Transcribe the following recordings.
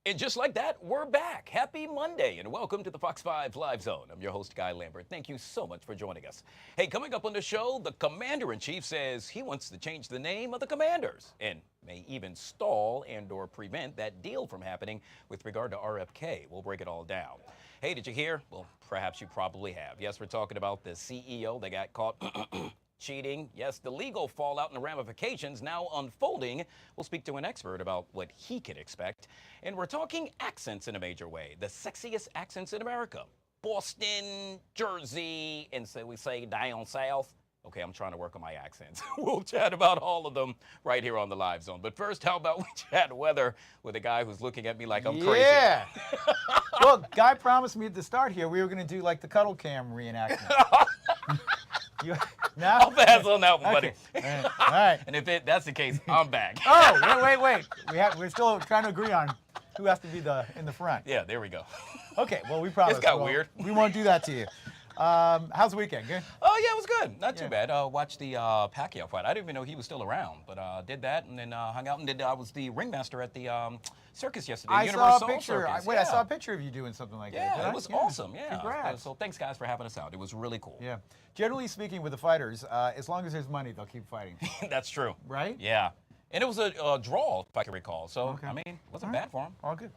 And just like that, we're back. Happy Monday and welcome to the Fox 5 Live Zone. I'm your host, Guy Lambert. Thank you so much for joining us. Hey, coming up on the show, the Commander-in-Chief says he wants to change the name of the Commanders and may even stall and or prevent that deal from happening with regard to RFK. We'll break it all down. Hey, did you hear? Well, perhaps you probably have. Yes, we're talking about the CEO that got caught cheating. Yes, the legal fallout and the ramifications now unfolding. We'll speak to an expert about what he can expect. And we're talking accents in a major way. The sexiest accents in America. Boston, Jersey, and so we say down south. Okay, I'm trying to work on my accents. We'll chat about all of them right here on the Live Zone. But first, how about we chat weather with a guy who's looking at me like I'm crazy? Yeah. Well, Guy promised me at the start here we were going to do like the cuddle cam reenactment. Now? I'll pass on that one, buddy. Okay. All right. And if that's the case, I'm back. Oh, wait. We're still trying to agree on who has to be in the front. Yeah, there we go. Okay, well, we promise. It's got weird. We won't do that to you. How's the weekend? Good? Oh, yeah, it was good. Not too bad. Watched the Pacquiao fight. I didn't even know he was still around, but did that and then hung out and I was the ringmaster at the circus yesterday. I Universal saw a picture. Circus. I saw a picture of you doing something like that. Yeah, it was awesome. Yeah. Congrats. So thanks, guys, for having us out. It was really cool. Yeah. Generally speaking, with the fighters, as long as there's money, they'll keep fighting. That's true. Right? Yeah. And it was a draw, if I can recall. So, okay. I mean, it wasn't bad for him. All good.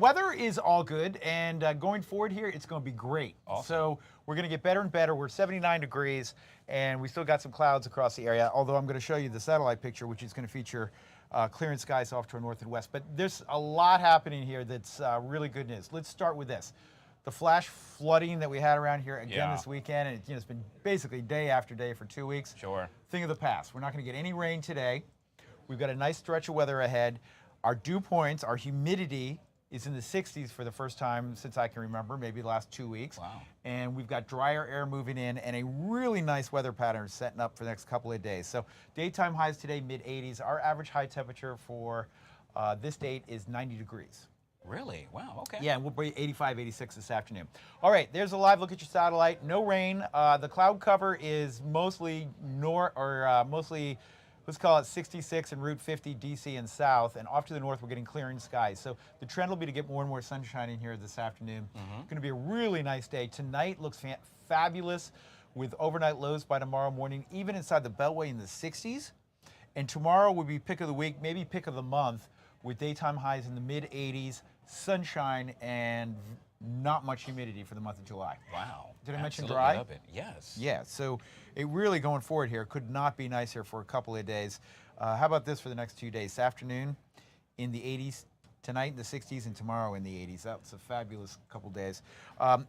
Weather is all good, and going forward here, it's going to be great. Awesome. So we're going to get better and better. We're 79 degrees, and we still got some clouds across the area, although I'm going to show you the satellite picture, which is going to feature clearing skies off to our north and west. But there's a lot happening here that's really good news. Let's start with this. The flash flooding that we had around here again this weekend, and it's been basically day after day for 2 weeks. Sure. Thing of the past. We're not going to get any rain today. We've got a nice stretch of weather ahead. Our dew points, our humidity is in the 60s for the first time since I can remember, maybe the last 2 weeks. Wow. And we've got drier air moving in and a really nice weather pattern setting up for the next couple of days. So daytime highs today, mid-80s. Our average high temperature for this date is 90 degrees. Really? Wow, okay. Yeah, and we'll be 85, 86 this afternoon. All right, there's a live look at your satellite. No rain. The cloud cover is mostly mostly, let's call it 66 and Route 50 DC and south, and off to the north we're getting clearing skies. So the trend will be to get more and more sunshine in here this afternoon. It's going to be a really nice day. Tonight looks fabulous with overnight lows by tomorrow morning, even inside the Beltway in the 60s. And tomorrow will be pick of the week, maybe pick of the month, with daytime highs in the mid-80s, sunshine, and not much humidity for the month of July. Wow. Did I mention Absolutely dry? love it. Yes. Yeah, so it really going forward here could not be nicer for a couple of days. How about this for the next 2 days? This afternoon in the 80s, tonight in the 60s, and tomorrow in the 80s. That's a fabulous couple days.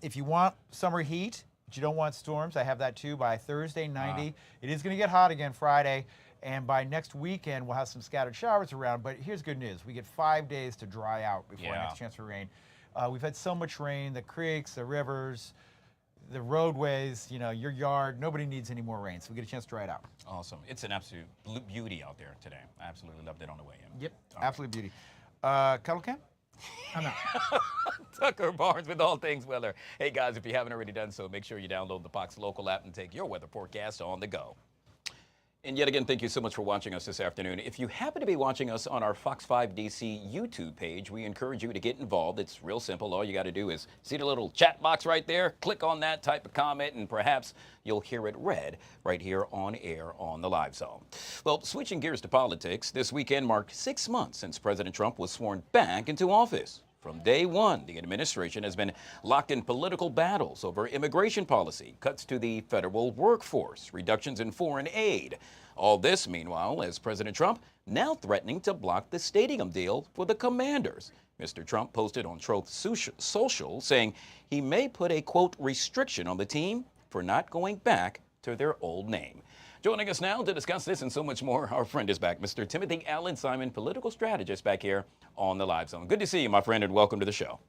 If you want summer heat, but you don't want storms, I have that too. By Thursday, 90. It is going to get hot again Friday. And by next weekend, we'll have some scattered showers around. But here's good news. We get 5 days to dry out before our next chance for rain. We've had so much rain, the creeks, the rivers, the roadways, you know, your yard. Nobody needs any more rain, so we get a chance to dry it out. Awesome. It's an absolute beauty out there today. I absolutely loved it on the way in. Yep, absolute beauty. Cuddle cam? I'm out. Tucker Barnes with all things weather. Hey, guys, if you haven't already done so, make sure you download the Fox Local app and take your weather forecast on the go. And yet again, thank you so much for watching us this afternoon. If you happen to be watching us on our Fox 5 DC YouTube page, we encourage you to get involved. It's real simple. All you got to do is see the little chat box right there, click on that, type a comment, and perhaps you'll hear it read right here on air on the Live Zone. Well, switching gears to politics, this weekend marked 6 months since President Trump was sworn back into office. From day one, the administration has been locked in political battles over immigration policy, cuts to the federal workforce, reductions in foreign aid. All this, meanwhile, as President Trump now threatening to block the stadium deal for the Commanders. Mr. Trump posted on Truth Social saying he may put a, quote, restriction on the team for not going back to their old name. Joining us now to discuss this and so much more, our friend is back, Mr. Timothy Allen Simon, political strategist back here on the Live Zone. Good to see you, my friend, and welcome to the show.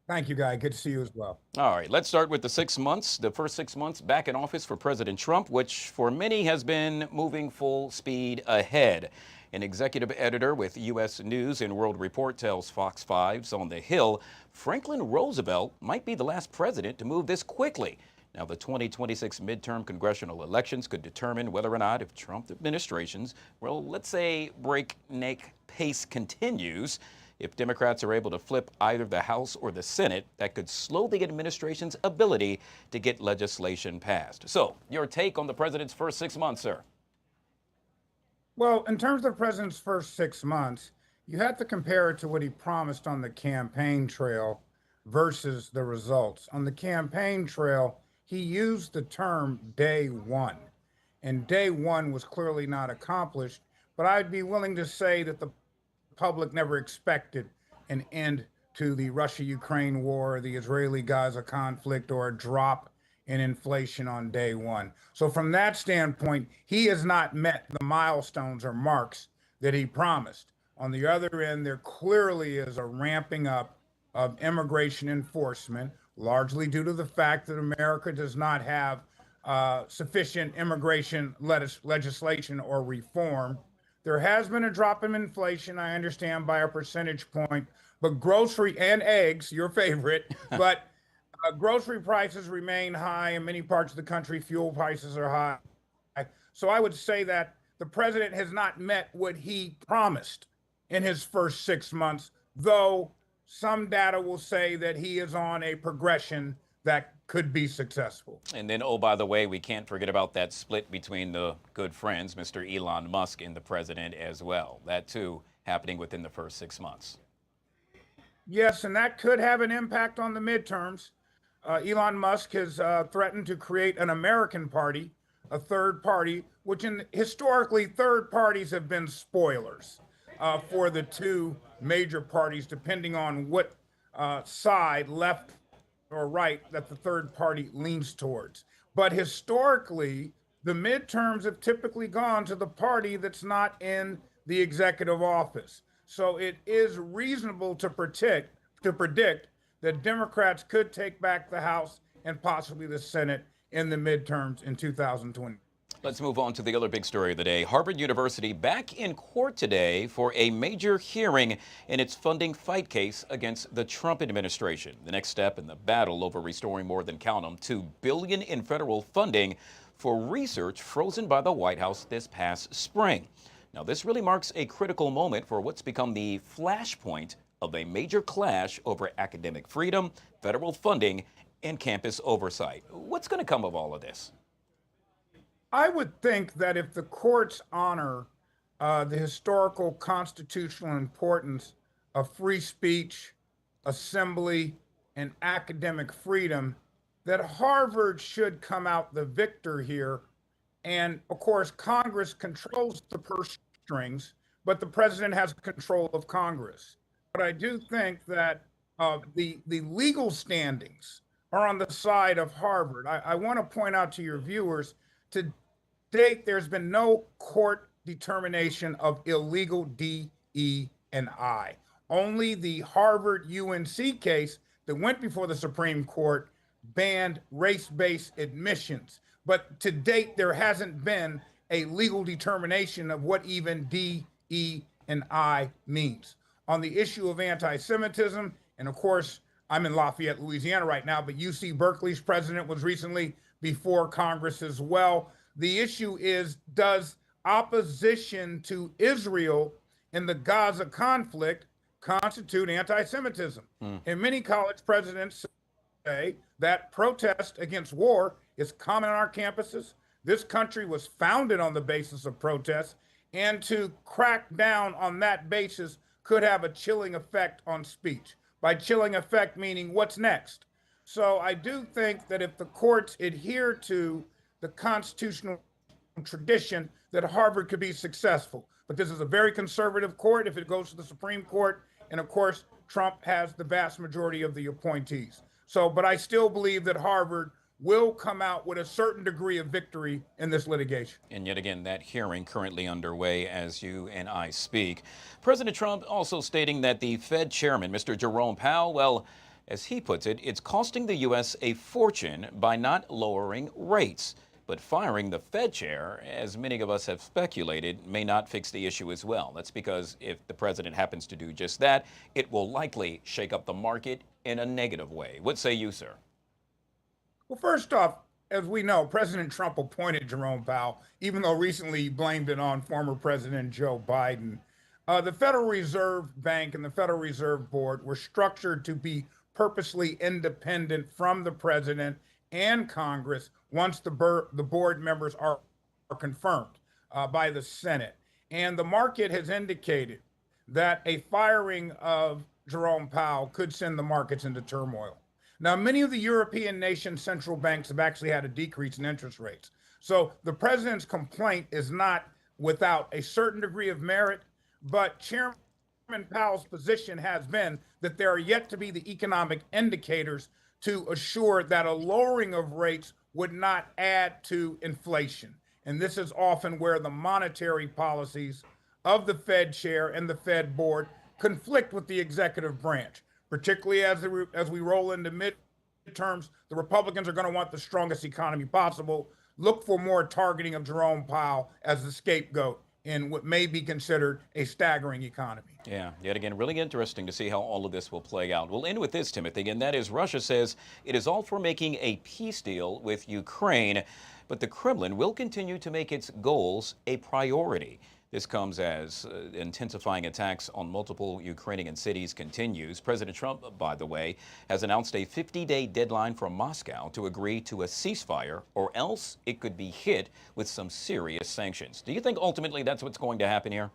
Thank you, Guy. Good to see you as well. All right, let's start with the 6 months, the first 6 months back in office for President Trump, which for many has been moving full speed ahead. An executive editor with U.S. News and World Report tells Fox 5's On the Hill, Franklin Roosevelt might be the last president to move this quickly. Now, the 2026 midterm congressional elections could determine whether or not if Trump administration's, well, let's say breakneck pace continues, If Democrats are able to flip either the House or the Senate, that could slow the administration's ability to get legislation passed. So, your take on the president's first 6 months, sir? Well, in terms of the president's first 6 months, you have to compare it to what he promised on the campaign trail versus the results. On the campaign trail, he used the term day one, and day one was clearly not accomplished. But I'd be willing to say that the public never expected an end to the Russia-Ukraine war, the Israeli-Gaza conflict, or a drop in inflation on day one. So from that standpoint, he has not met the milestones or marks that he promised. On the other end, there clearly is a ramping up of immigration enforcement, largely due to the fact that America does not have sufficient immigration legislation or reform. There has been a drop in inflation, I understand, by a percentage point, but grocery and eggs, your favorite, but grocery prices remain high in many parts of the country. Fuel prices are high. So I would say that the president has not met what he promised in his first 6 months, though some data will say that he is on a progression that could be successful. And then, oh, by the way, we can't forget about that split between the good friends, Mr. Elon Musk and the president as well. That, too, happening within the first 6 months. Yes, and that could have an impact on the midterms. Elon Musk has threatened to create an American party, a third party, which historically third parties have been spoilers for the two major parties, depending on what side, left or right, that the third party leans towards. But historically, the midterms have typically gone to the party that's not in the executive office. So it is reasonable to predict that Democrats could take back the House and possibly the Senate in the midterms in 2020. Let's move on to the other big story of the day. Harvard University back in court today for a major hearing in its funding fight case against the Trump administration. The next step in the battle over restoring more than, count them, $2 billion in federal funding for research frozen by the White House this past spring. Now, this really marks a critical moment for what's become the flashpoint of a major clash over academic freedom, federal funding, and campus oversight. What's going to come of all of this? I would think that if the courts honor the historical constitutional importance of free speech, assembly, and academic freedom, that Harvard should come out the victor here. And of course, Congress controls the purse strings, but the president has control of Congress. But I do think that the legal standings are on the side of Harvard. I want to point out to your viewers, to date, there's been no court determination of illegal DE&I. Only the Harvard UNC case that went before the Supreme Court banned race-based admissions. But to date, there hasn't been a legal determination of what even DE&I means. On the issue of anti-Semitism, and of course, I'm in Lafayette, Louisiana right now, but UC Berkeley's president was recently before Congress as well. The issue is, does opposition to Israel in the Gaza conflict constitute anti-Semitism? And many college presidents say that protest against war is common on our campuses. This country was founded on the basis of protest, and to crack down on that basis could have a chilling effect on speech. By chilling effect, meaning what's next? So I do think that if the courts adhere to the constitutional tradition, that Harvard could be successful. But this is a very conservative court if it goes to the Supreme Court. And of course, Trump has the vast majority of the appointees. So, but I still believe that Harvard will come out with a certain degree of victory in this litigation. And yet again, that hearing currently underway as you and I speak. President Trump also stating that the Fed chairman, Mr. Jerome Powell, well, as he puts it, it's costing the U.S. a fortune by not lowering rates. But firing the Fed chair, as many of us have speculated, may not fix the issue as well. That's because if the president happens to do just that, it will likely shake up the market in a negative way. What say you, sir? Well, first off, as we know, President Trump appointed Jerome Powell, even though recently he blamed it on former President Joe Biden. The Federal Reserve Bank and the Federal Reserve Board were structured to be purposely independent from the president and Congress once the board members are confirmed by the Senate. And the market has indicated that a firing of Jerome Powell could send the markets into turmoil. Now, many of the European nations' central banks have actually had a decrease in interest rates. So the president's complaint is not without a certain degree of merit, but Chairman Powell's position has been that there are yet to be the economic indicators to assure that a lowering of rates would not add to inflation. And this is often where the monetary policies of the Fed chair and the Fed board conflict with the executive branch, particularly as we roll into midterms. The Republicans are going to want the strongest economy possible. Look for more targeting of Jerome Powell as the scapegoat in what may be considered a staggering economy. Yeah, yet again, really interesting to see how all of this will play out. We'll end with this, Timothy, and that is Russia says it is all for making a peace deal with Ukraine, but the Kremlin will continue to make its goals a priority. This comes as intensifying attacks on multiple Ukrainian cities continues. President Trump, by the way, has announced a 50-day deadline for Moscow to agree to a ceasefire, or else it could be hit with some serious sanctions. Do you think ultimately that's what's going to happen here?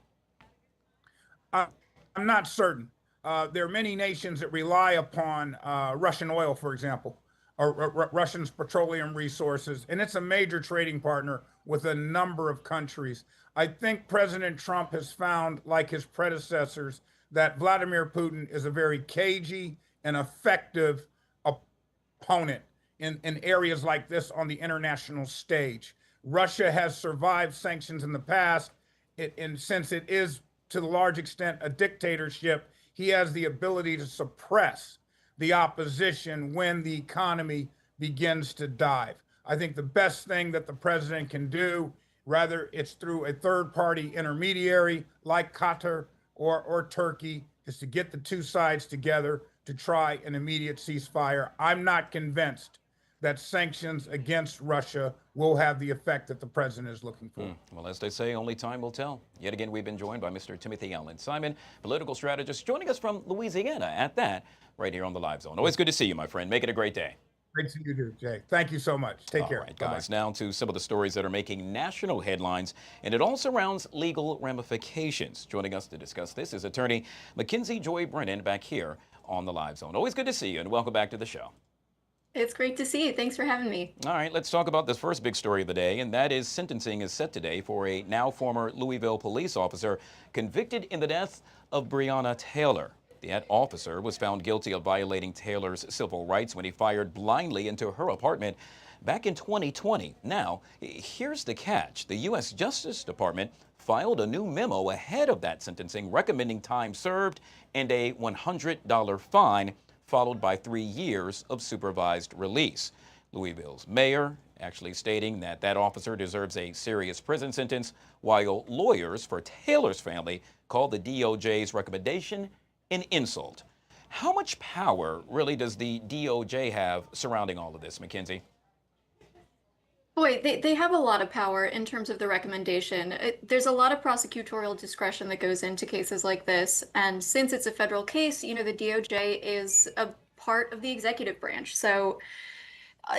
I'm not certain. There are many nations that rely upon Russian oil, for example, or Russia's petroleum resources, and it's a major trading partner with a number of countries. I think President Trump has found, like his predecessors, that Vladimir Putin is a very cagey and effective opponent in areas like this on the international stage. Russia has survived sanctions in the past, and since it is to a large extent a dictatorship, he has the ability to suppress the opposition when the economy begins to dive. I think the best thing that the president can do, whether it's through a third-party intermediary like Qatar or Turkey, is to get the two sides together to try an immediate ceasefire. I'm not convinced that sanctions against Russia will have the effect that the president is looking for. Well, as they say, only time will tell. Yet again, we've been joined by Mr. Timothy Allen Simon, political strategist, joining us from Louisiana at that, right here on the Live Zone. Always good to see you, my friend. Make it a great day. Great to see you, Jay. Thank you so much. Take care. All right, guys, now to some of the stories that are making national headlines, and it all surrounds legal ramifications. Joining us to discuss this is attorney Mackenzie Joy Brennan back here on the Live Zone. Always good to see you, and welcome back to the show. It's great to see you. Thanks for having me. All right, let's talk about this first big story of the day, and that is sentencing is set today for a now former Louisville police officer convicted in the death of Breonna Taylor. That officer was found guilty of violating Taylor's civil rights when he fired blindly into her apartment back in 2020. Now, here's the catch. The U.S. Justice Department filed a new memo ahead of that sentencing recommending time served and a $100 fine, followed by 3 years of supervised release. Louisville's mayor actually stating that that officer deserves a serious prison sentence, while lawyers for Taylor's family called the DOJ's recommendation an insult. How much power really does the DOJ have surrounding all of this, Mackenzie? Boy, they have a lot of power in terms of the recommendation. There's a lot of prosecutorial discretion that goes into cases like this. And since it's a federal case, the DOJ is a part of the executive branch. So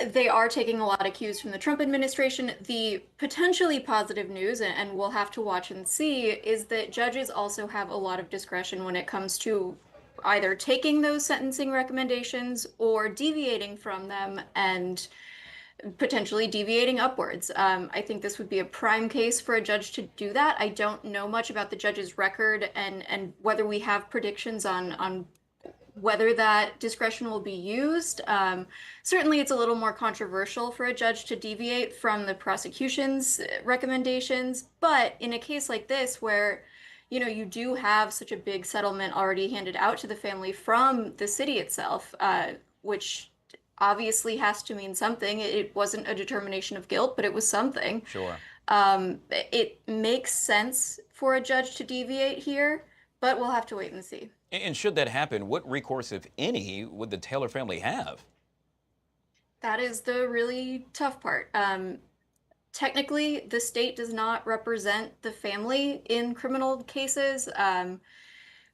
they are taking a lot of cues from the Trump administration. The potentially positive news, and we'll have to watch and see, is that judges also have a lot of discretion when it comes to either taking those sentencing recommendations or deviating from them and potentially deviating upwards. I think this would be a prime case for a judge to do that. I don't know much about the judge's record and whether we have predictions on whether that discretion will be used. Certainly it's a little more controversial for a judge to deviate from the prosecution's recommendations, but in a case like this where you do have such a big settlement already handed out to the family from the city itself, which obviously has to mean something. It wasn't a determination of guilt, but it was something. Sure. It makes sense for a judge to deviate here, but we'll have to wait and see. And should that happen, what recourse, if any, would the Taylor family have? That is the really tough part. technically, the state does not represent the family in criminal cases.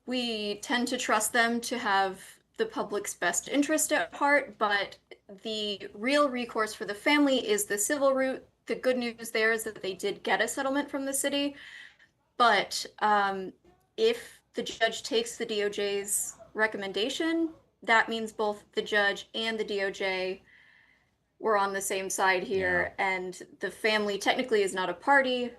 We tend to trust them to have the public's best interest at heart, but the real recourse for the family is the civil route. The good news there is that they did get a settlement from the city, but if the judge takes the DOJ's recommendation, that means both the judge and the DOJ were on the same side here, and the family technically is not a party.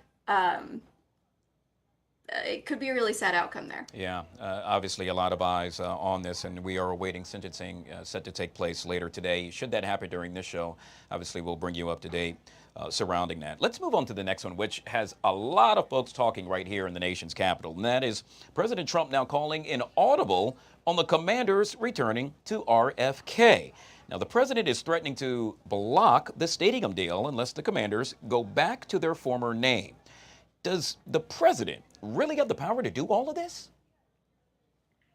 It could be a really sad outcome there. Yeah, obviously a lot of eyes on this, and we are awaiting sentencing set to take place later today. Should that happen during this show, obviously we'll bring you up to date surrounding that. Let's move on to the next one, which has a lot of folks talking right here in the nation's capital, and that is President Trump now calling an audible on the commanders returning to RFK. Now, the president is threatening to block the stadium deal unless the commanders go back to their former name. Does the president really have the power to do all of this?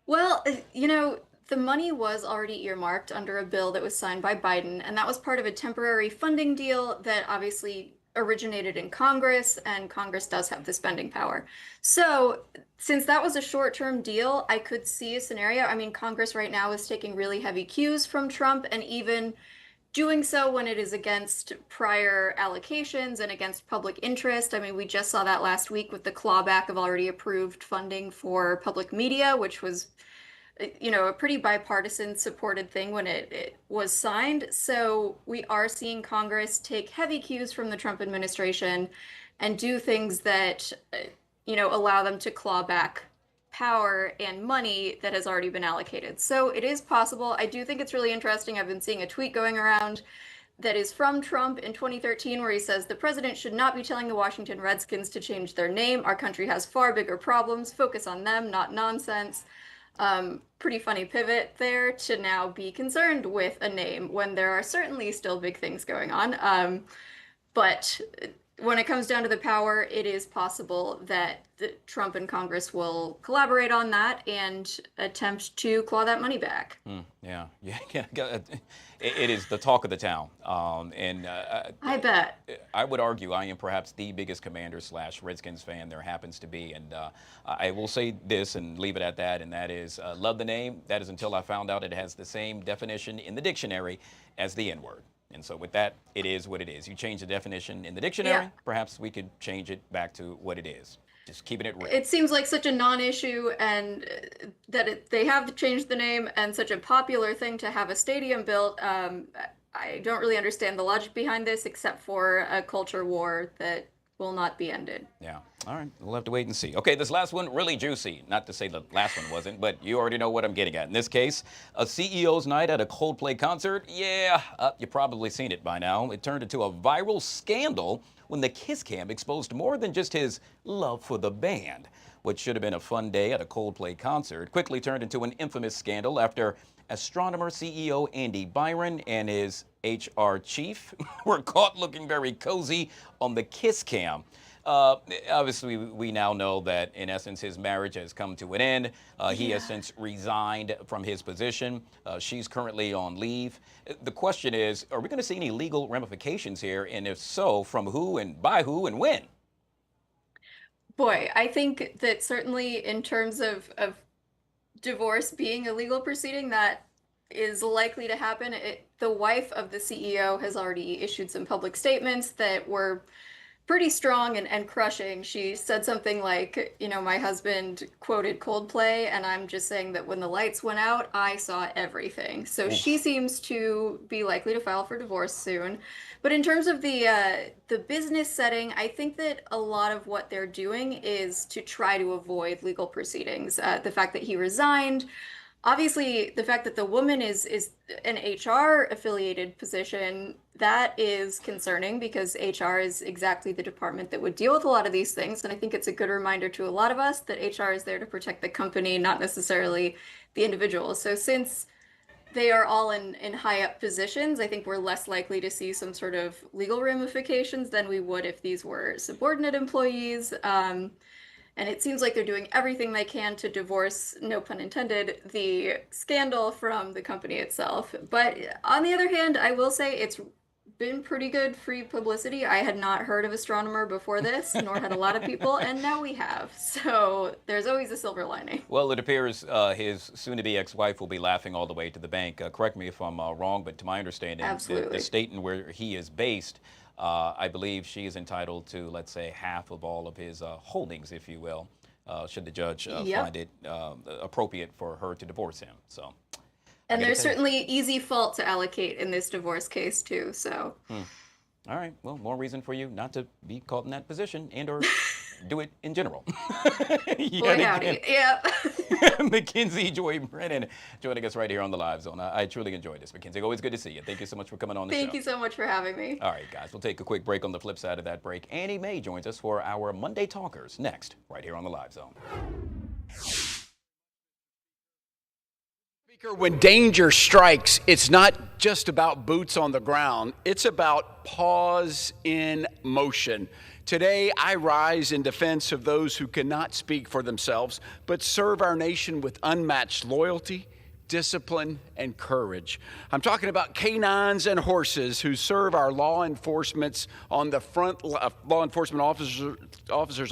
Well, you know, the money was already earmarked under a bill that was signed by Biden, and that was part of a temporary funding deal that obviously originated in Congress, and Congress does have the spending power. So, since that was a short-term deal, I could see a scenario. I mean, Congress right now is taking really heavy cues from Trump, and even doing so when it is against prior allocations and against public interest. I mean, we just saw that last week with the clawback of already approved funding for public media, which was, you know, a pretty bipartisan supported thing when it was signed. So we are seeing Congress take heavy cues from the Trump administration and do things that, you know, allow them to claw back power and money that has already been allocated. So it is possible. I do think it's really interesting. I've been seeing a tweet going around that is from Trump in 2013 where he says the president should not be telling the Washington Redskins to change their name. Our country has far bigger problems. Focus on them, not nonsense. Pretty funny pivot there to now be concerned with a name when there are certainly still big things going on. But when it comes down to the power, it is possible that Trump and Congress will collaborate on that and attempt to claw that money back. Yeah. It is the talk of the town. I bet. I would argue I am perhaps the biggest Commander/Redskins fan there happens to be. And I will say this and leave it at that, and that is love the name. That is until I found out it has the same definition in the dictionary as the N-word. And so with that, it is what it is. You change the definition in the dictionary, perhaps we could change it back to what it is. Just keeping it real. It seems like such a non-issue, and that they have changed the name, and such a popular thing to have a stadium built. I don't really understand the logic behind this, except for a culture war that will not be ended. Yeah. All right. We'll have to wait and see. Okay, this last one, really juicy. Not to say the last one wasn't, but you already know what I'm getting at. In this case, a CEO's night at a Coldplay concert. Yeah, you've probably seen it by now. It turned into a viral scandal when the Kiss Cam exposed more than just his love for the band. What should have been a fun day at a Coldplay concert quickly turned into an infamous scandal after astronomer CEO Andy Byron and his HR chief were caught looking very cozy on the Kiss Cam. Obviously, we now know that, in essence, his marriage has come to an end. He has since resigned from his position. She's currently on leave. The question is, are we going to see any legal ramifications here? And if so, from who and by who and when? Boy, I think that certainly in terms of divorce being a legal proceeding, that is likely to happen. The wife of the CEO has already issued some public statements that were pretty strong and crushing. She said something like, you know, my husband quoted Coldplay, and I'm just saying that when the lights went out, I saw everything. So she seems to be likely to file for divorce soon. But in terms of the business setting, I think that a lot of what they're doing is to try to avoid legal proceedings. The fact that he resigned, obviously, the fact that the woman is an HR affiliated position, that is concerning because HR is exactly the department that would deal with a lot of these things. And I think it's a good reminder to a lot of us that HR is there to protect the company, not necessarily the individual. So since they are all in high up positions, I think we're less likely to see some sort of legal ramifications than we would if these were subordinate employees. And it seems like they're doing everything they can to divorce, no pun intended, the scandal from the company itself. But on the other hand, I will say it's been pretty good free publicity. I had not heard of Astronomer before this, nor had a lot of people, and now we have. So there's always a silver lining. Well, it appears his soon-to-be ex-wife will be laughing all the way to the bank. Correct me if I'm wrong, but to my understanding, the state in where he is based, I believe she is entitled to, let's say, half of all of his holdings, if you will, should the judge find it appropriate for her to divorce him. So. And there's certainly easy fault to allocate in this divorce case, too, so. All right, well, more reason for you not to be caught in that position and or do it in general. Boy, howdy, yeah. Mackenzie Joy Brennan joining us right here on the Live Zone. I truly enjoyed this, Mackenzie. Always good to see you. Thank you so much for coming on the show. Thank you so much for having me. All right, guys, we'll take a quick break. On the flip side of that break, Annie Mae joins us for our Monday Talkers next, right here on the Live Zone. When danger strikes, it's not just about boots on the ground, it's about pause in motion. Today, I rise in defense of those who cannot speak for themselves, but serve our nation with unmatched loyalty, discipline, and courage. I'm talking about canines and horses who serve our law enforcement officers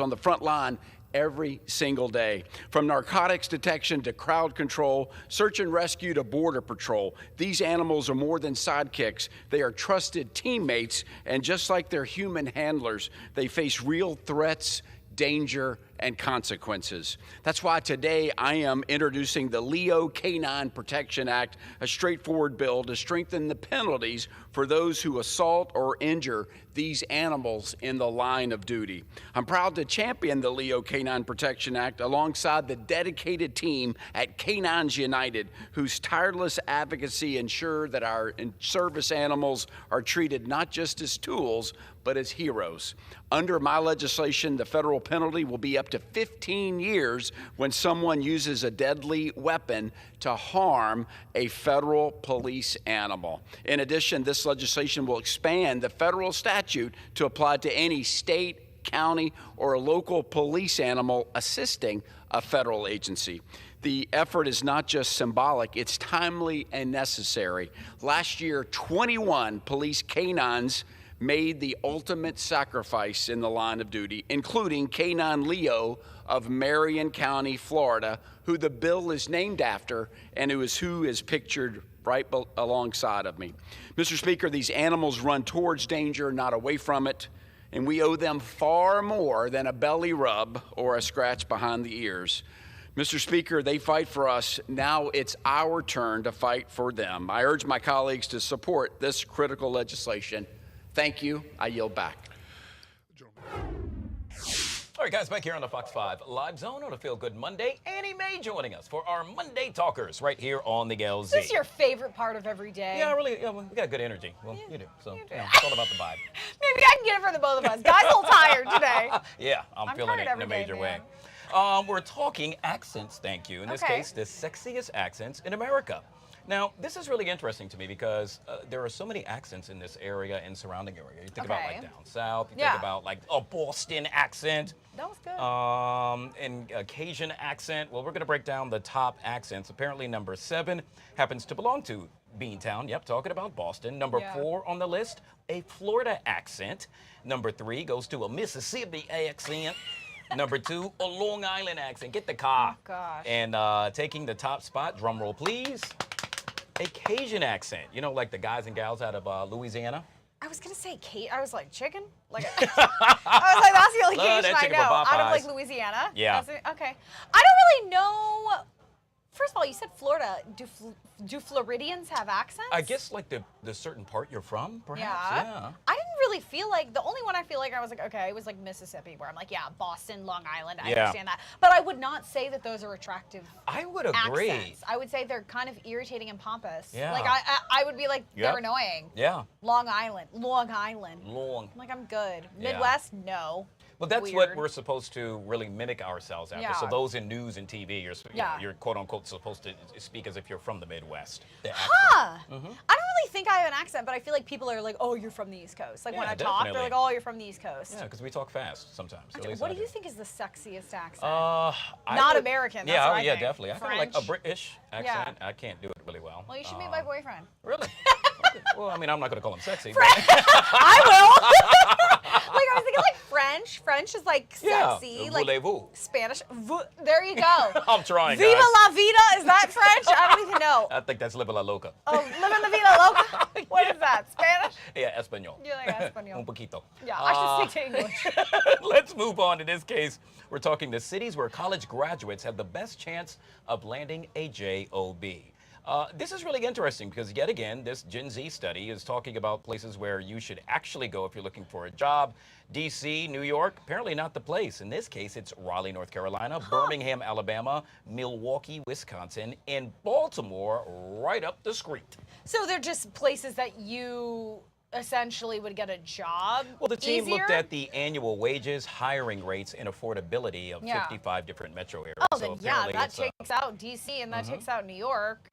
on the front line every single day. From narcotics detection to crowd control, search and rescue to border patrol, these animals are more than sidekicks. They are trusted teammates, and just like their human handlers, they face real threats, danger, and consequences. That's why today I am introducing the Leo Canine Protection Act, a straightforward bill to strengthen the penalties for those who assault or injure these animals in the line of duty. I'm proud to champion the Leo Canine Protection Act alongside the dedicated team at Canines United, whose tireless advocacy ensure that our service animals are treated not just as tools, but as heroes. Under my legislation, the federal penalty will be up to 15 years when someone uses a deadly weapon to harm a federal police animal. In addition, this legislation will expand the federal statute to apply to any state, county, or local police animal assisting a federal agency. The effort is not just symbolic, it's timely and necessary. Last year, 21 police canines made the ultimate sacrifice in the line of duty, including Canine Leo of Marion County, Florida, who the bill is named after and who is pictured right alongside of me. Mr. Speaker, these animals run towards danger, not away from it, and we owe them far more than a belly rub or a scratch behind the ears. Mr. Speaker, they fight for us. Now it's our turn to fight for them. I urge my colleagues to support this critical legislation. Thank you. I yield back. All right, guys, back here on the Fox 5 Live Zone on a Feel Good Monday. Annie Mae joining us for our Monday Talkers right here on the LZ. This is your favorite part of every day. Yeah, really, we got good energy. Well, you do. So, you do. it's all about the vibe. Maybe I can get it for the both of us. Guys, a little tired today. Yeah, I'm feeling it in a major way. We're talking accents, thank you. In this case, the sexiest accents in America. Now, this is really interesting to me because there are so many accents in this area and surrounding area. You think about like down south, you think about like a Boston accent. That was good. And a Cajun accent. Well, we're going to break down the top accents. Apparently, number 7 happens to belong to Beantown. Yep, talking about Boston. Number 4 on the list, a Florida accent. Number 3 goes to a Mississippi accent. Number 2, a Long Island accent. Get the car. Oh, gosh. And taking the top spot, drum roll please, a Cajun accent. You know, like the guys and gals out of Louisiana. I was going to say I was like, chicken? Like, I was like, that's the only Cajun I know. Out of like Louisiana. Yeah. Okay. I don't really know. First of all, you said Florida. Do Floridians have accents? I guess like the certain part you're from, perhaps. Yeah. I didn't really feel like, the only one I feel like I was like, okay, it was like Mississippi, where I'm like, yeah, Boston, Long Island, I understand that. But I would not say that those are attractive I would agree. accents. I would say they're kind of irritating and pompous. Yeah. Like I would be like, they're annoying. Yeah. Long Island. Long. Long. I'm like, I'm good. Yeah. Midwest, no. Well, that's what we're supposed to really mimic ourselves after. Yeah. So those in news and TV, you're quote unquote supposed to speak as if you're from the Midwest. I don't really think I have an accent, but I feel like people are like, oh, you're from the East Coast. Like when I talk, they're like, oh, you're from the East Coast. Yeah, because we talk fast sometimes. What do you think is the sexiest accent? Not American. That's what I think. Definitely. I feel like a British accent. I can't do it really well. Well, you should meet my boyfriend. Really? Well, I mean, I'm not going to call him sexy. I will. Like I was thinking, like French. French is like sexy. Yeah. Like Voulez-vous. Spanish. There you go. I'm trying, Viva guys. la vida. Is that French? I don't even know. I think that's Live La Loca. Oh, living la vida loca. What is that? Spanish? Yeah, Espanol. You're like Espanol. Un poquito. Yeah, I should speak to English. Let's move on. In this case, we're talking the cities where college graduates have the best chance of landing a job. This is really interesting because, yet again, this Gen Z study is talking about places where you should actually go if you're looking for a job. D.C., New York, apparently not the place. In this case, it's Raleigh, North Carolina, Birmingham, Alabama, Milwaukee, Wisconsin, and Baltimore right up the street. So they're just places that you essentially would get a job. Well, the team easier? looked at the annual wages, hiring rates, and affordability of Yeah. 55 different metro areas. Oh, So then yeah, apparently that it's, takes out D.C. and that takes out New York.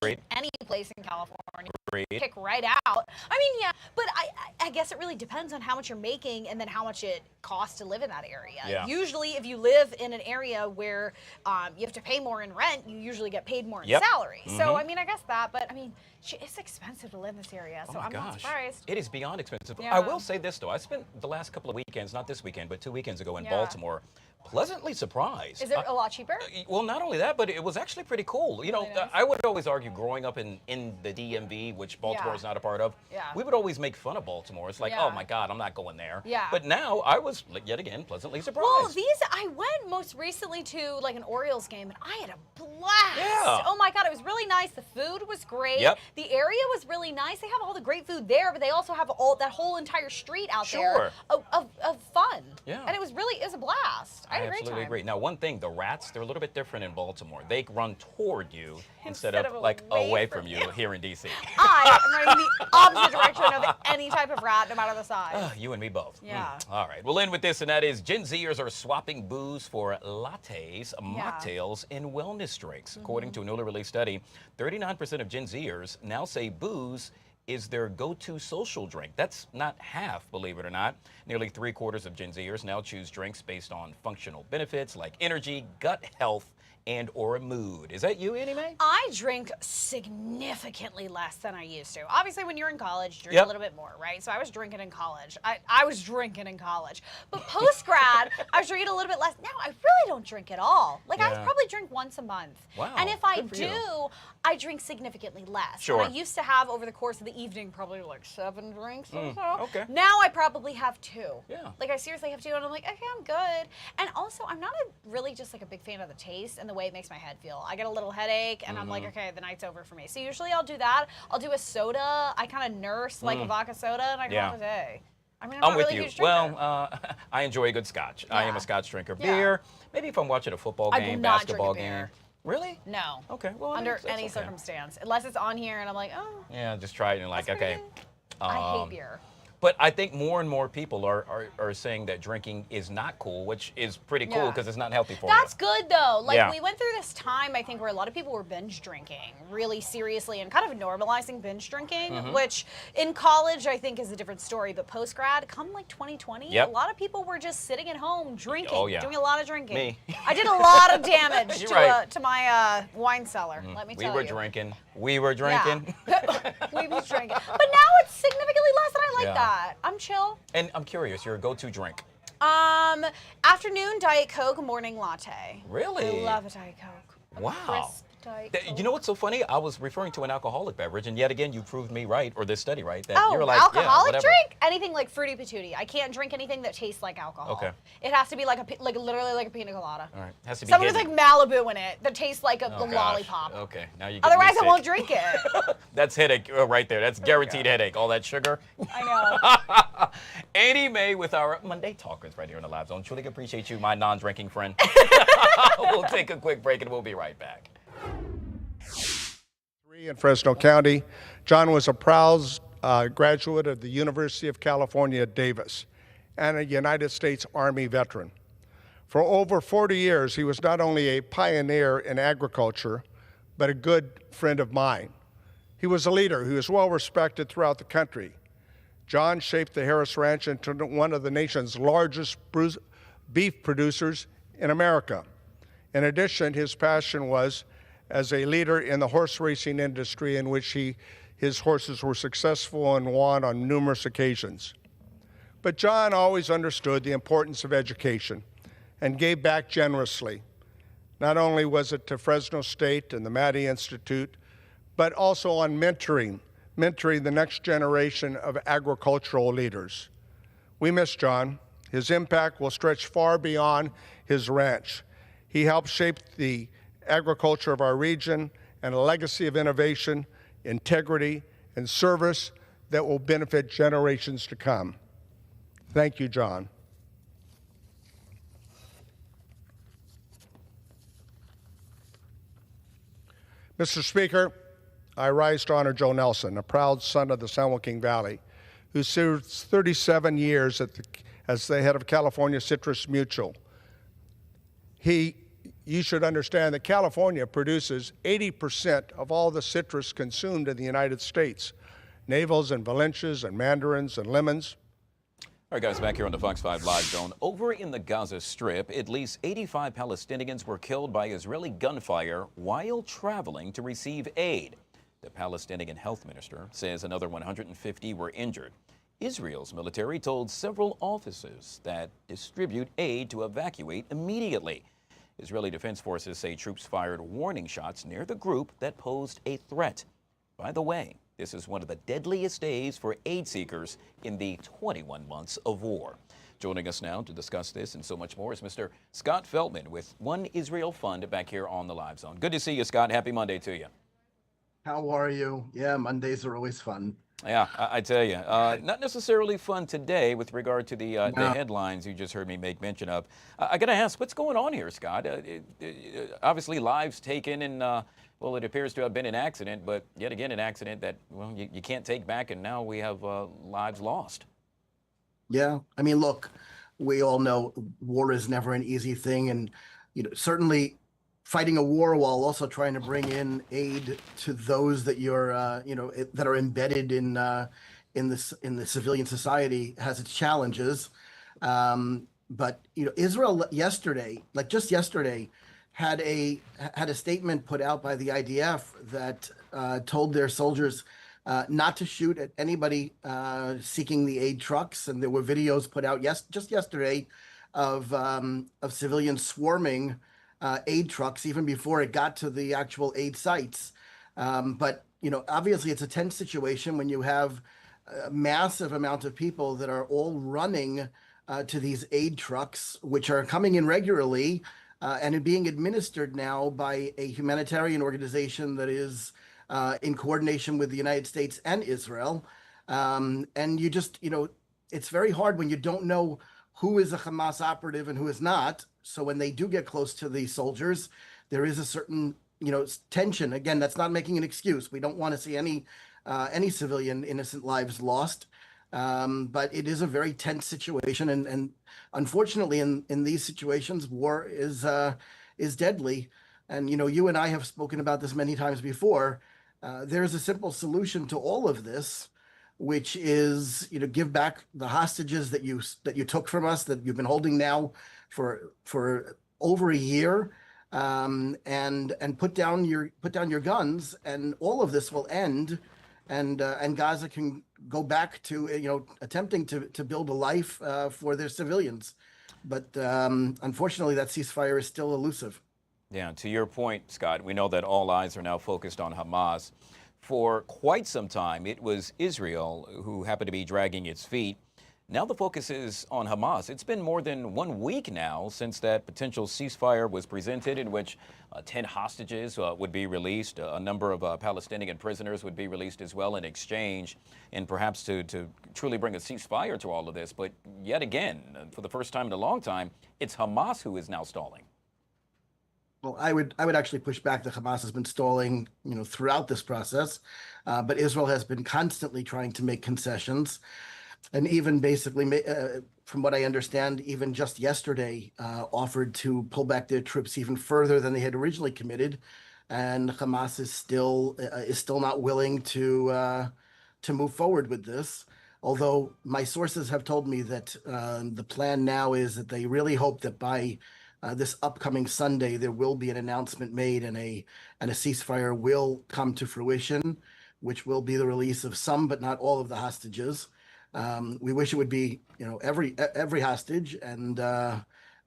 Agreed. Any place in California. Agreed. Kick right out. I mean, yeah, but I guess it really depends on how much you're making and then how much it costs to live in that area. Yeah. Usually, if you live in an area where you have to pay more in rent, you usually get paid more in Yep. salary. So, I mean, I guess that, but I mean, it's expensive to live in this area, so Oh my I'm not gosh. surprised. It is beyond expensive. Yeah. I will say this, though. I spent the last couple of weekends, not this weekend, but 2 weekends ago in Yeah. Baltimore, pleasantly surprised. Is it a lot cheaper? Well, not only that, but it was actually pretty cool. You know, Really nice. I would always argue growing up in the DMV, which Baltimore Yeah. is not a part of, Yeah. we would always make fun of Baltimore. It's like, Yeah. oh my God, I'm not going there. Yeah. But now I was, yet again, pleasantly surprised. Well, I went most recently to like an Orioles game and I had a blast. Yeah. Oh my God, it was really nice. The food was great. Yep. The area was really nice. They have all the great food there, but they also have that whole entire street out Sure. there of fun. Yeah. And it was a blast. I had a great absolutely time. agree. Now, one thing, the rats, they're a little bit different in Baltimore. They run toward you instead Instead of of like away away from from you you. here in D.C. I am running the opposite direction of any type of rat, no matter the size. You and me both. Yeah. All right. We'll end with this, and that is Gen Zers are swapping booze for lattes, mocktails, and wellness drinks. According to a newly released study, 39% of Gen Zers now say booze is their go-to social drink. That's not half, believe it or not. Nearly 3/4 of Gen Zers now choose drinks based on functional benefits like energy, gut health, and or a mood. Is that you, Annie Mae? I drink significantly less than I used to. Obviously, when you're in college, you drink Yep. a little bit more, right? So I was drinking in college. I was drinking in college. But post-grad, I was drinking a little bit less. Now, I really don't drink at all. Like, I Yeah. probably drink once a month. Wow, And if I good for you. do, I drink significantly less. Sure. And I used to have, over the course of the evening, probably like 7 drinks or so. okay. Now I probably have 2. Yeah. Like, I seriously have 2, and I'm like, okay, I'm good. And also, I'm not really just like a big fan of the taste and the way it makes my head feel. I get a little headache, and I'm like, okay, the night's over for me. So usually I'll do that. I'll do a soda. I kind of nurse like a vodka soda, and I call Yeah. it a day. I mean, I'm I'm not with really a you. huge drinker. Well, I enjoy a good scotch. I am Yeah. a scotch drinker. Yeah. Beer, maybe if I'm watching a football I game, will not basketball drink a beer. game. Really? No. Okay. Well, I mean, Under that's any okay. circumstance, unless it's on here, and I'm like, oh, Yeah, just try it and like, that's okay. pretty good. I hate beer. But I think more and more people are saying that drinking is not cool, which is pretty cool Yeah. because it's not healthy for That's you. good though. Like Yeah. we went through this time, I think, where a lot of people were binge drinking really seriously and kind of normalizing binge drinking, Mm-hmm. which in college I think is a different story. But post grad, come like 2020, Yep. a lot of people were just sitting at home drinking, Oh, yeah. doing a lot of drinking. Me. I did a lot of damage You're to, right. to my wine cellar. Let me We tell were you. drinking. We were Yeah. drinking. We was drinking. But now it's significantly less, and I like Yeah. that. I'm chill. And I'm curious, your go-to drink? Afternoon Diet Coke, morning latte. Really? I love a Diet Coke. A Wow. crisp Diet Coke. You know what's so funny? I was referring to an alcoholic beverage, and yet again, you proved me right, or this study right, that Oh, you're like, yeah, alcoholic whatever. drink? Anything like fruity patootie. I can't drink anything that tastes like alcohol. Okay. It has to be like literally like a pina colada. All right, has to be Something with hidden. like Malibu in it that tastes like a Oh, gosh. lollipop. Okay, now you get me Otherwise, I sick. won't drink it. That's headache right there. That's guaranteed headache. All that sugar. I know. Annie Mae with our Monday Talkers right here in the Live Zone. Truly appreciate you, my non-drinking friend. We'll take a quick break and we'll be right back. In Fresno County. John was a proud graduate of the University of California, Davis, and a United States Army veteran. For over 40 years, he was not only a pioneer in agriculture, but a good friend of mine. He was a leader who is well respected throughout the country. John shaped the Harris Ranch into one of the nation's largest beef producers in America. In addition, his passion was as a leader in the horse racing industry, in which he His horses were successful and won on numerous occasions. But John always understood the importance of education and gave back generously. Not only was it to Fresno State and the Maddie Institute, but also on mentoring the next generation of agricultural leaders. We miss John. His impact will stretch far beyond his ranch. He helped shape the agriculture of our region and a legacy of innovation, integrity, and service that will benefit generations to come. Thank you, John. Mr. Speaker, I rise to honor Joe Nelson, a proud son of the San Joaquin Valley, who served 37 years as the head of California Citrus Mutual. You should understand that California produces 80% of all the citrus consumed in the United States, navels and valencias and mandarins and lemons. All right, guys, back here on the Fox 5 Live Zone. Over in the Gaza Strip, at least 85 Palestinians were killed by Israeli gunfire while traveling to receive aid. The Palestinian health minister says another 150 were injured. Israel's military told several offices that distribute aid to evacuate immediately. Israeli Defense Forces say troops fired warning shots near the group that posed a threat. By the way, this is one of the deadliest days for aid seekers in the 21 months of war. Joining us now to discuss this and so much more is Mr. Scott Feldman with One Israel Fund back here on the Live Zone. Good to see you, Scott. Happy Monday to you. How are you? Yeah, Mondays are always fun. Yeah, I tell you, not necessarily fun today with regard to the headlines you just heard me make mention of. I got to ask, what's going on here, Scott? Obviously, lives taken and, well, it appears to have been an accident, but yet again, an accident that, well, you can't take back, and now we have lives lost. Yeah, I mean, look, we all know war is never an easy thing, and certainly fighting a war while also trying to bring in aid to those that you're, that are embedded in the civilian society has its challenges. But Israel yesterday, just yesterday, had a statement put out by the IDF that told their soldiers not to shoot at anybody seeking the aid trucks, and there were videos put out just yesterday of civilians swarming aid trucks even before it got to the actual aid sites. But obviously it's a tense situation when you have a massive amount of people that are all running to these aid trucks, which are coming in regularly and are being administered now by a humanitarian organization that is in coordination with the United States and Israel. And you just, it's very hard when you don't know who is a Hamas operative and who is not. So when they do get close to the soldiers, there is a certain, tension. Again, that's not making an excuse. We don't want to see any civilian innocent lives lost. But it is a very tense situation. And unfortunately, in these situations, war is deadly. And, you and I have spoken about this many times before. There's a simple solution to all of this, which is, give back the hostages that you took from us, that you've been holding now for over a year, and put down your guns, and all of this will end, and Gaza can go back to attempting to build a life for their civilians. But unfortunately, that ceasefire is still elusive. Yeah, to your point, Scott, we know that all eyes are now focused on Hamas. For quite some time, it was Israel who happened to be dragging its feet. Now the focus is on Hamas. It's been more than 1 week now since that potential ceasefire was presented, in which 10 hostages would be released. A number of Palestinian prisoners would be released as well in exchange, and perhaps to truly bring a ceasefire to all of this. But yet again, for the first time in a long time, it's Hamas who is now stalling. Well, I would actually push back that Hamas has been stalling, throughout this process, but Israel has been constantly trying to make concessions, and even basically, from what I understand, even just yesterday, offered to pull back their troops even further than they had originally committed, and Hamas is still not willing to move forward with this. Although my sources have told me that the plan now is that they really hope that by this upcoming Sunday, there will be an announcement made and a ceasefire will come to fruition. which will be the release of some but not all of the hostages. We wish it would be, every hostage, and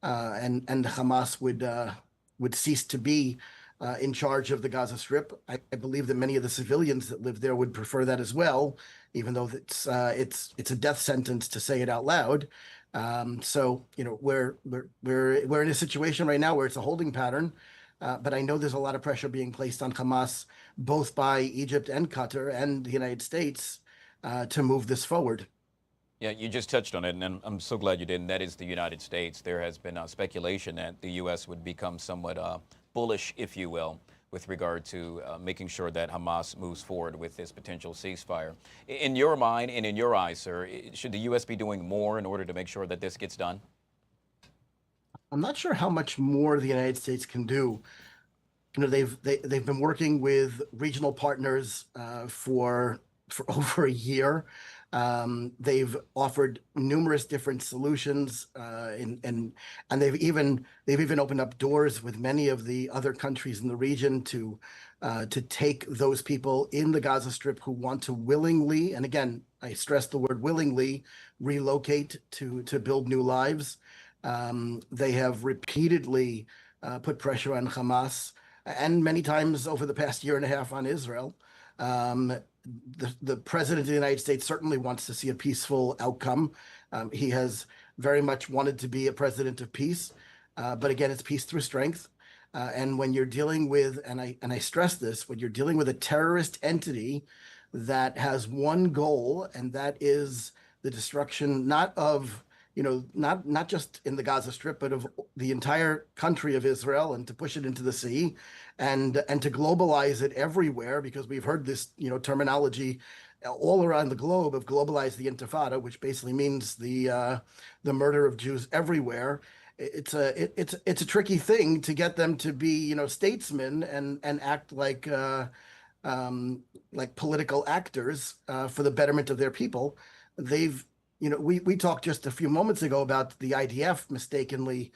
Hamas would cease to be in charge of the Gaza Strip. I believe that many of the civilians that live there would prefer that as well, even though it's a death sentence to say it out loud. So we're in a situation right now where it's a holding pattern. But I know there's a lot of pressure being placed on Hamas, both by Egypt and Qatar and the United States, to move this forward. Yeah, you just touched on it, and I'm so glad you did, and that is the United States. There has been speculation that the U.S. would become somewhat bullish, if you will, with regard to making sure that Hamas moves forward with this potential ceasefire. In your mind and in your eyes, sir, should the U.S. be doing more in order to make sure that this gets done? I'm not sure how much more the United States can do. They've been working with regional partners for over a year. They've offered numerous different solutions, and they've even opened up doors with many of the other countries in the region to take those people in the Gaza Strip who want to willingly, and again, I stress the word willingly, relocate to build new lives. They have repeatedly put pressure on Hamas, and many times over the past year and a half on Israel. The president of the United States certainly wants to see a peaceful outcome. He has very much wanted to be a president of peace, but again, it's peace through strength. And when you're dealing with, and I stress this, when you're dealing with a terrorist entity that has one goal, and that is the destruction not of, not just in the Gaza Strip, but of the entire country of Israel, and to push it into the sea, and to globalize it everywhere, because we've heard this, terminology all around the globe of globalize the Intifada, which basically means the murder of Jews everywhere. It's a tricky thing to get them to be, statesmen and act like political actors for the betterment of their people. We talked just a few moments ago about the IDF mistakenly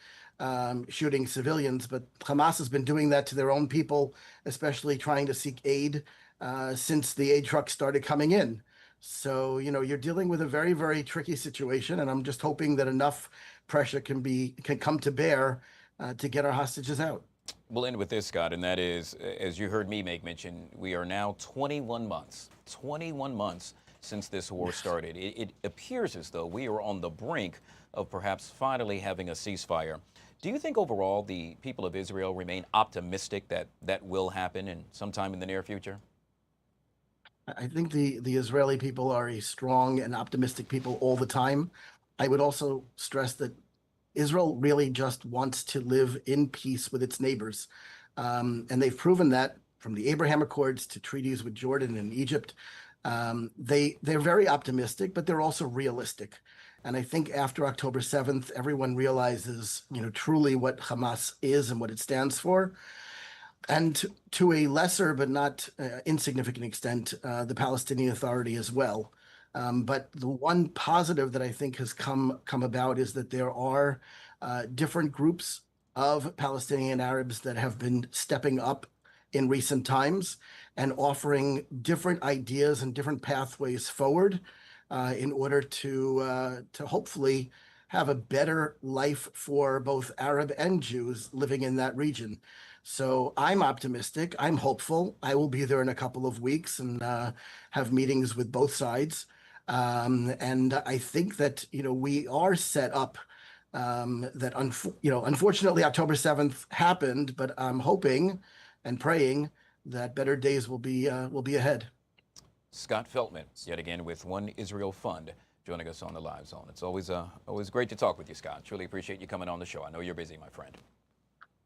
shooting civilians, but Hamas has been doing that to their own people, especially trying to seek aid since the aid trucks started coming in. So, you're dealing with a very, very tricky situation, and I'm just hoping that enough pressure can come to bear to get our hostages out. We'll end with this, Scott, and that is, as you heard me make mention, we are now 21 months since this war started. It appears as though we are on the brink of perhaps finally having a ceasefire. Do you think overall the people of Israel remain optimistic that that will happen in sometime in the near future? I think the Israeli people are a strong and optimistic people all the time. I would also stress that Israel really just wants to live in peace with its neighbors. And they've proven that from the Abraham Accords to treaties with Jordan and Egypt. They're very optimistic, but they're also realistic. And I think after October 7th, everyone realizes, truly what Hamas is and what it stands for. And to a lesser but not insignificant extent, the Palestinian Authority as well. But the one positive that I think has come about is that there are different groups of Palestinian Arabs that have been stepping up in recent times and offering different ideas and different pathways forward in order to hopefully have a better life for both Arab and Jews living in that region. So I'm optimistic. I'm hopeful. I will be there in a couple of weeks and have meetings with both sides. And I think that, we are set up that, unfortunately, October 7th happened, but I'm hoping and praying that better days will be ahead. Scott Feltman, yet again with One Israel Fund, joining us on the Live Zone. It's always great to talk with you, Scott. Truly appreciate you coming on the show. I know you're busy, my friend.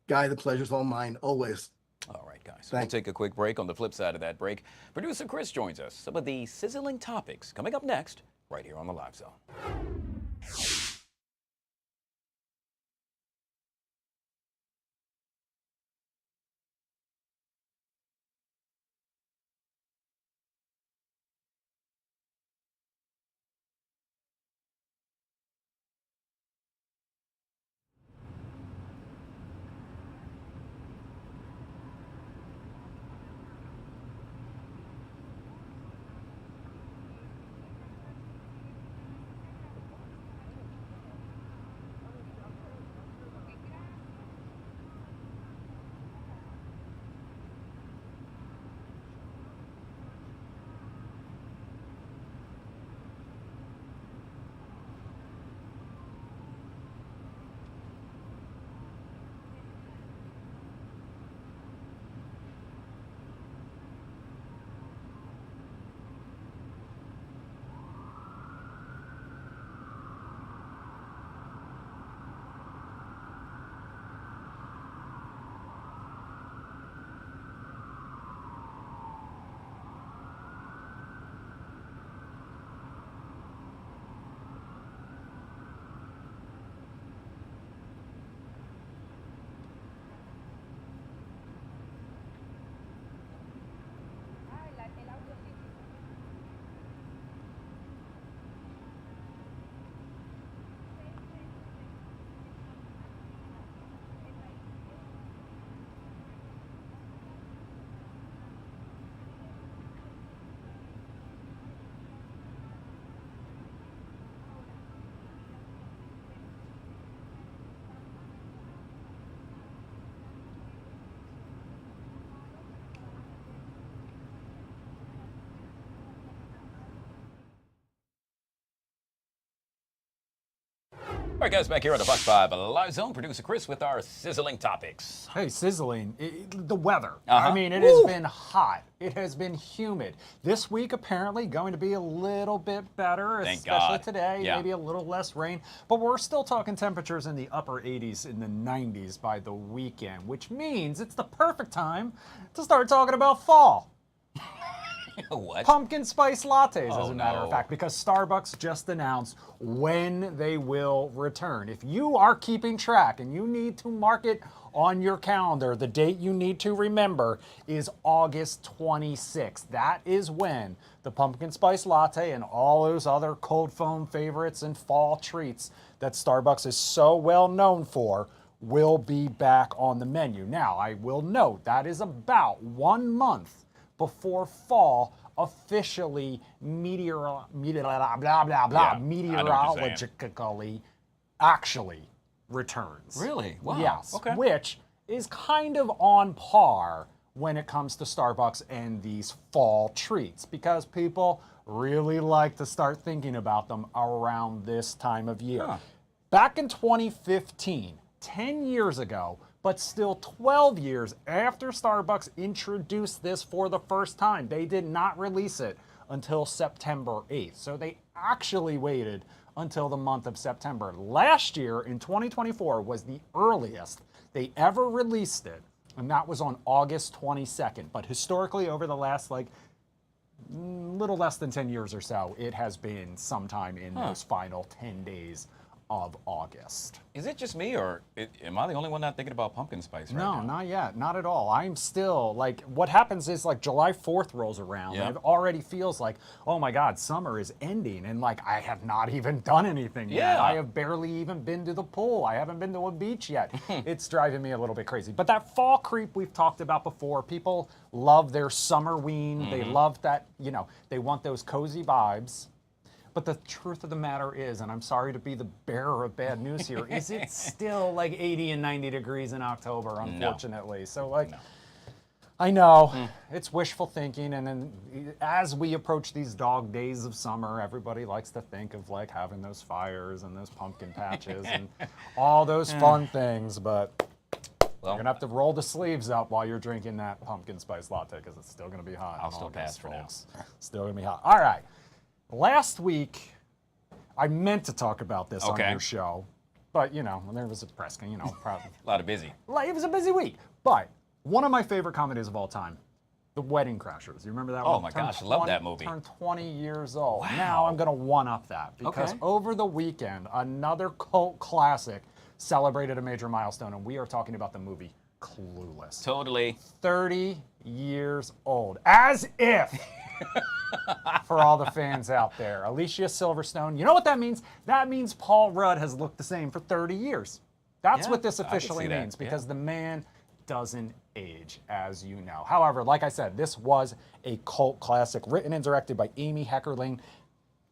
Guy, the pleasure's all mine, always. All right, guys. We'll take a quick break. On the flip side of that break, producer Chris joins us. Some of the sizzling topics coming up next, right here on the Live Zone. All right, guys, back here on the Fox 5 Live Zone, producer Chris with our sizzling topics. Hey, sizzling. The weather. Uh-huh. I mean, it has been hot. It has been humid. This week, apparently, going to be a little bit better, Thank especially God. today. Yeah. Maybe a little less rain. But we're still talking temperatures in the upper 80s, in the 90s by the weekend, which means it's the perfect time to start talking about fall. What? Pumpkin spice lattes, Oh, as a matter no. of fact, because Starbucks just announced when they will return. If you are keeping track and you need to mark it on your calendar, the date you need to remember is August 26th. That is when the pumpkin spice latte and all those other cold foam favorites and fall treats that Starbucks is so well known for will be back on the menu. Now, I will note that is about 1 month before fall officially meteorologically actually returns. Really? Wow. Yes. Okay. Which is kind of on par when it comes to Starbucks and these fall treats, because people really like to start thinking about them around this time of year. Huh. Back in 2015, 10 years ago, but still 12 years after Starbucks introduced this for the first time, they did not release it until September 8th. So they actually waited until the month of September. Last year, in 2024, was the earliest they ever released it, and that was on August 22nd. But historically, over the last little less than 10 years or so, it has been sometime in those final 10 days of August. Is it just me, or am I the only one not thinking about pumpkin spice right No, now? not yet. Not at all. I'm still, what happens is, July 4th rolls around, Yeah. and it already feels like, oh my God, summer is ending, and, I have not even done anything yet. Yeah. I have barely even been to the pool. I haven't been to a beach yet. It's driving me a little bit crazy. But that fall creep we've talked about before, people love their summer ween. They love that, they want those cozy vibes. But the truth of the matter is, and I'm sorry to be the bearer of bad news here, is it's still 80 and 90 degrees in October, unfortunately. So I know it's wishful thinking, and then as we approach these dog days of summer, everybody likes to think of having those fires and those pumpkin patches and all those fun things, but you're gonna have to roll the sleeves up while you're drinking that pumpkin spice latte, because it's still gonna be hot. I'll in still August, pass for now. folks. Still gonna be hot. All right. Last week, I meant to talk about this on your show, but there was a press, probably. A lot of busy. It was a busy week. But one of my favorite comedies of all time, The Wedding Crashers. You remember that one? Oh my gosh, love that movie. Turned 20 years old. Wow. Now I'm going to one-up that, because over the weekend, another cult classic celebrated a major milestone, and we are talking about the movie Clueless. Totally. 30 years old. As if... for all the fans out there. Alicia Silverstone, you know what that means? That means Paul Rudd has looked the same for 30 years. That's what this I can officially see that, means, because the man doesn't age, as you know. However, like I said, this was a cult classic, written and directed by Amy Heckerling.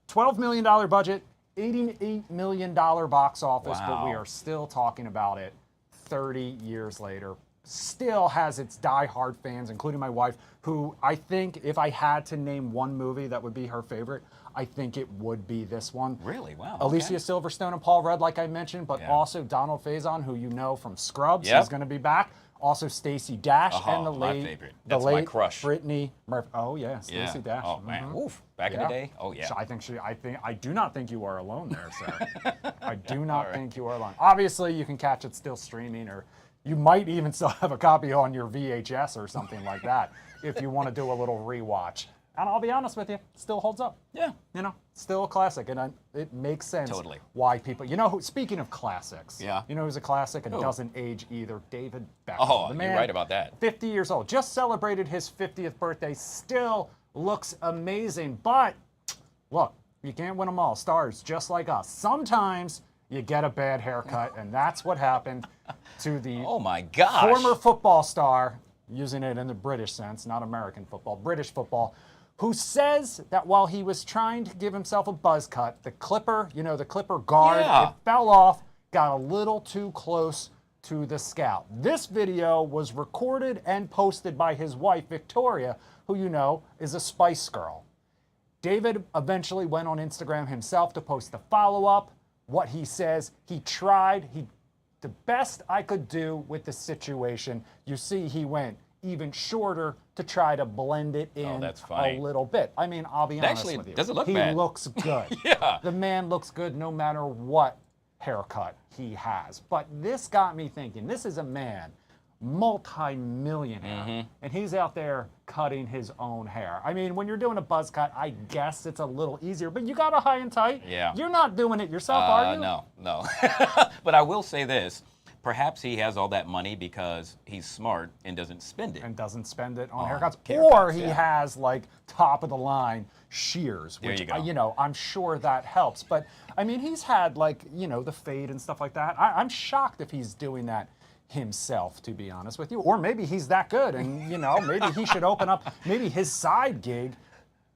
$12 million budget, $88 million box office, but we Wow. are still talking about it 30 years later. Still has its die-hard fans, including my wife, who I think if I had to name one movie that would be her favorite, I think it would be this one. Really? Wow. Alicia okay. Silverstone and Paul Rudd, like I mentioned, but also Donald Faison, who you know from Scrubs, Yep. he's going to be back. Also Stacey Dash and the my late, favorite. the That's my late crush. Brittany Murphy. Oh yeah, Stacey Yeah. Dash. Oh man. Mhm. Oof. Back in the day. Oh yeah. I do not think you are alone there, sir. I do not think you are alone. Obviously, you can catch it still streaming, or you might even still have a copy on your VHS or something like that if you want to do a little rewatch. And I'll be honest with you, still holds up. Yeah. Still a classic, and it makes sense Totally. why people. Speaking of classics, Yeah. you know who's a classic and Who? doesn't age either? David Beckham. Oh, The you're man, right about that. 50 years old, just celebrated his 50th birthday, still looks amazing. But look, you can't win them all. Stars just like us. Sometimes you get a bad haircut, and that's what happened to the Oh my gosh. former football star, using it in the British sense, not American football, British football, who says that while he was trying to give himself a buzz cut, the clipper, the clipper guard, Yeah. it fell off, got a little too close to the scalp. This video was recorded and posted by his wife, Victoria, who is a Spice Girl. David eventually went on Instagram himself to post the follow-up, what he says. He tried. The best I could do with the situation. You see, he went even shorter to try to blend it in that's funny. a little bit. I mean, I'll be honest Actually, with you. doesn't look he bad. looks good. Yeah. The man looks good no matter what haircut he has. But this got me thinking, this is a man, multi-millionaire, and he's out there cutting his own hair. I mean, when you're doing a buzz cut, I guess it's a little easier, but you got a high and tight. Yeah. You're not doing it yourself, are you? No. But I will say this. Perhaps he has all that money because he's smart and doesn't spend it. And doesn't spend it on On haircuts. haircuts, Or he yeah. has like top of the line shears, There which you go. I'm sure that helps. But I mean, he's had like, the fade and stuff like that. I'm shocked if he's doing that himself, to be honest with you. Or maybe he's that good and, maybe he should open up, maybe his side gig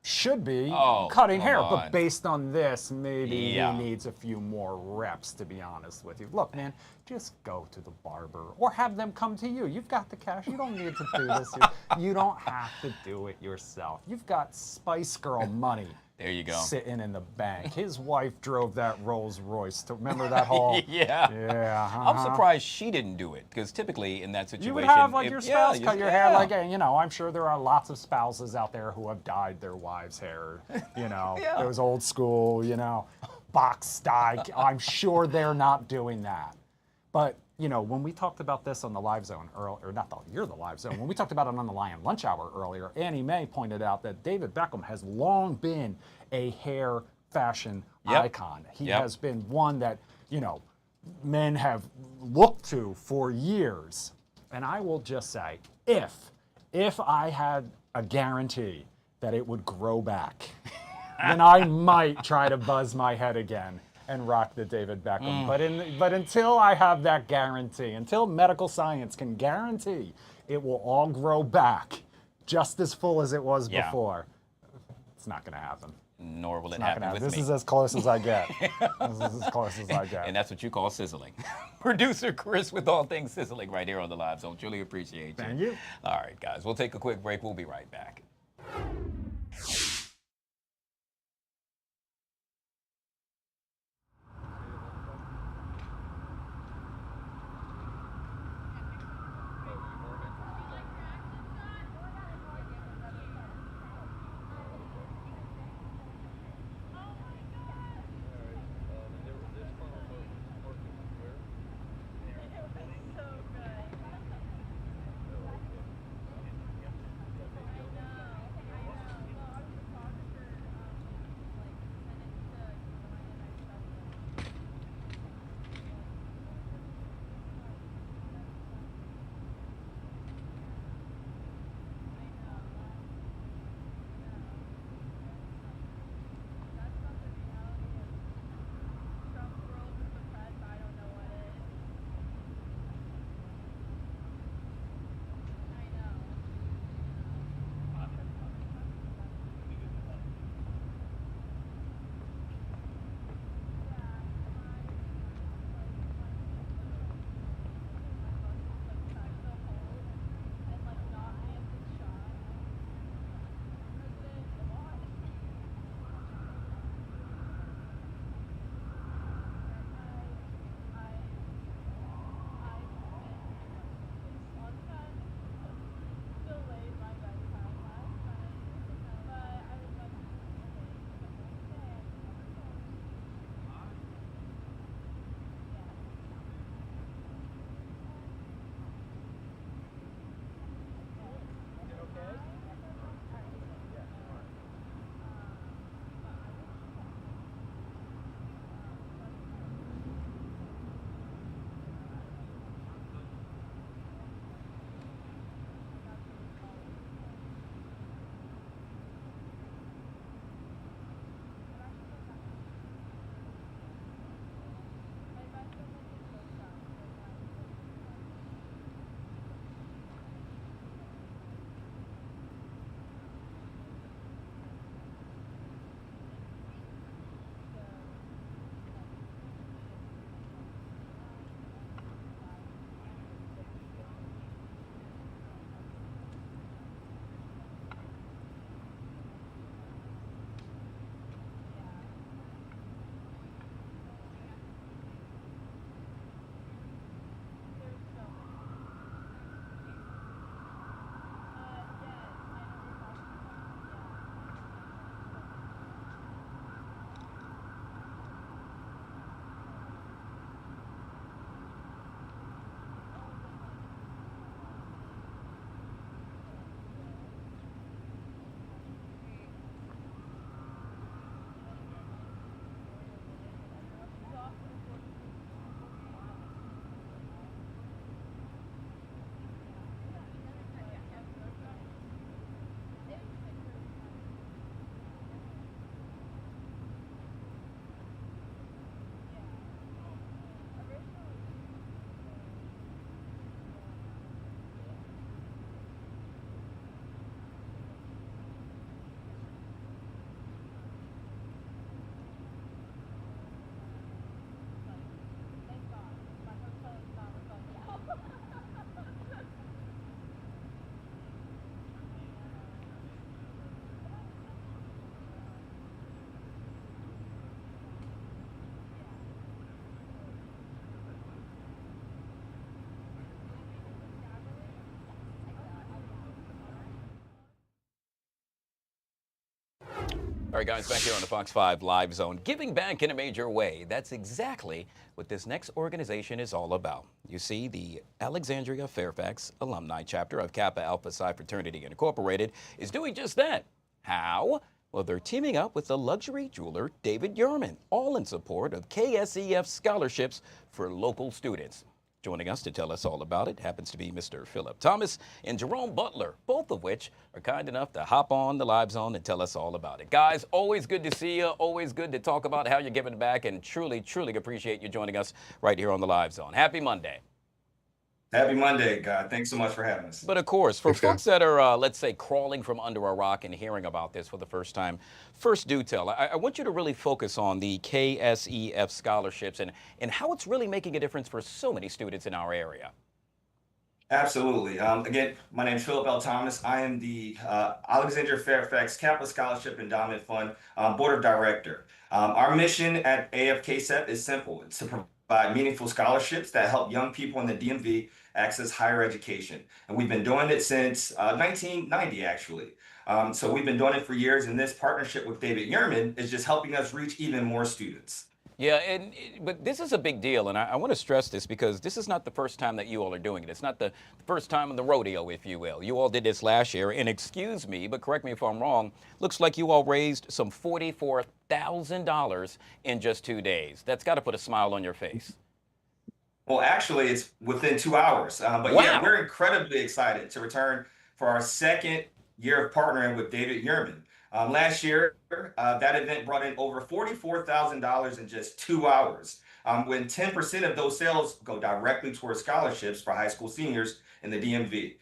should be cutting hair. come on. But based on this, maybe Yeah. he needs a few more reps, to be honest with you. Look, man, just go to the barber or have them come to you. You've got the cash. You don't need to do this. You don't have to do it yourself. You've got Spice Girl money. There you go. Sitting in the bank. His wife drove that Rolls Royce. Remember that whole? Yeah. Yeah. I'm surprised she didn't do it because typically in that situation, You would have like if- your yeah, spouse you- cut your hair. yeah. Like, I'm sure there are lots of spouses out there who have dyed their wives' hair. Yeah. Those old school, box dye. I'm sure they're not doing that. But when we talked about this on the Live Zone earlier, or not you're the Live Zone. When we talked about it on the Lion Lunch Hour earlier, Annie Mae pointed out that David Beckham has long been a hair fashion icon. He has been one that men have looked to for years. And I will just say, if I had a guarantee that it would grow back, then I might try to buzz my head again and rock the David Beckham. But until I have that guarantee, until medical science can guarantee it will all grow back just as full as it was before, it's not going to happen. Nor will it It's not happen gonna with happen. me. This is as close as I get. This is as close as I get. And that's what you call sizzling. Producer Chris with all things sizzling right here on the Live Zone. Truly appreciate you. Thank you. All right, guys, we'll take a quick break. We'll be right back. All right, guys, back here on the Fox 5 Live Zone. Giving back in a major way. That's exactly what this next organization is all about. You see, the Alexandria Fairfax alumni chapter of Kappa Alpha Psi Fraternity Incorporated is doing just that. How? Well, they're teaming up with the luxury jeweler David Yurman, all in support of KSEF scholarships for local students. Joining us to tell us all about it happens to be Mr. Philip Thomas and Jerome Butler, both of which are kind enough to hop on the Live Zone and tell us all about it. Guys, always good to see you, always good to talk about how you're giving back, and truly, truly appreciate you joining us right here on the Live Zone. Happy Monday. Happy Monday, Guy. Thanks so much for having us. But of course, for folks that are, let's say, crawling from under a rock and hearing about this for the first time, first do tell. I want you to really focus on the KSEF scholarships and how it's really making a difference for so many students in our area. Absolutely. Again, my name is Philip L. Thomas. I am the Alexandria Fairfax Kappa Scholarship Endowment Fund Board of Director. Our mission at AFKSEP is simple. It's to provide meaningful scholarships that help young people in the DMV access higher education. And we've been doing it since 1990, actually. So we've been doing it for years, and this partnership with David Yurman is just helping us reach even more students. Yeah, but this is a big deal, and I want to stress this because this is not the first time that you all are doing it. It's not the first time in the rodeo, if you will. You all did this last year, and excuse me, but correct me if I'm wrong, looks like you all raised some $44,000 in just 2 days. That's got to put a smile on your face. Well, actually, it's within 2 hours. But wow. Yeah, we're incredibly excited to return for our second year of partnering with David Yurman. Last year, that event brought in over $44,000 in just 2 hours, when 10% of those sales go directly towards scholarships for high school seniors in the DMV.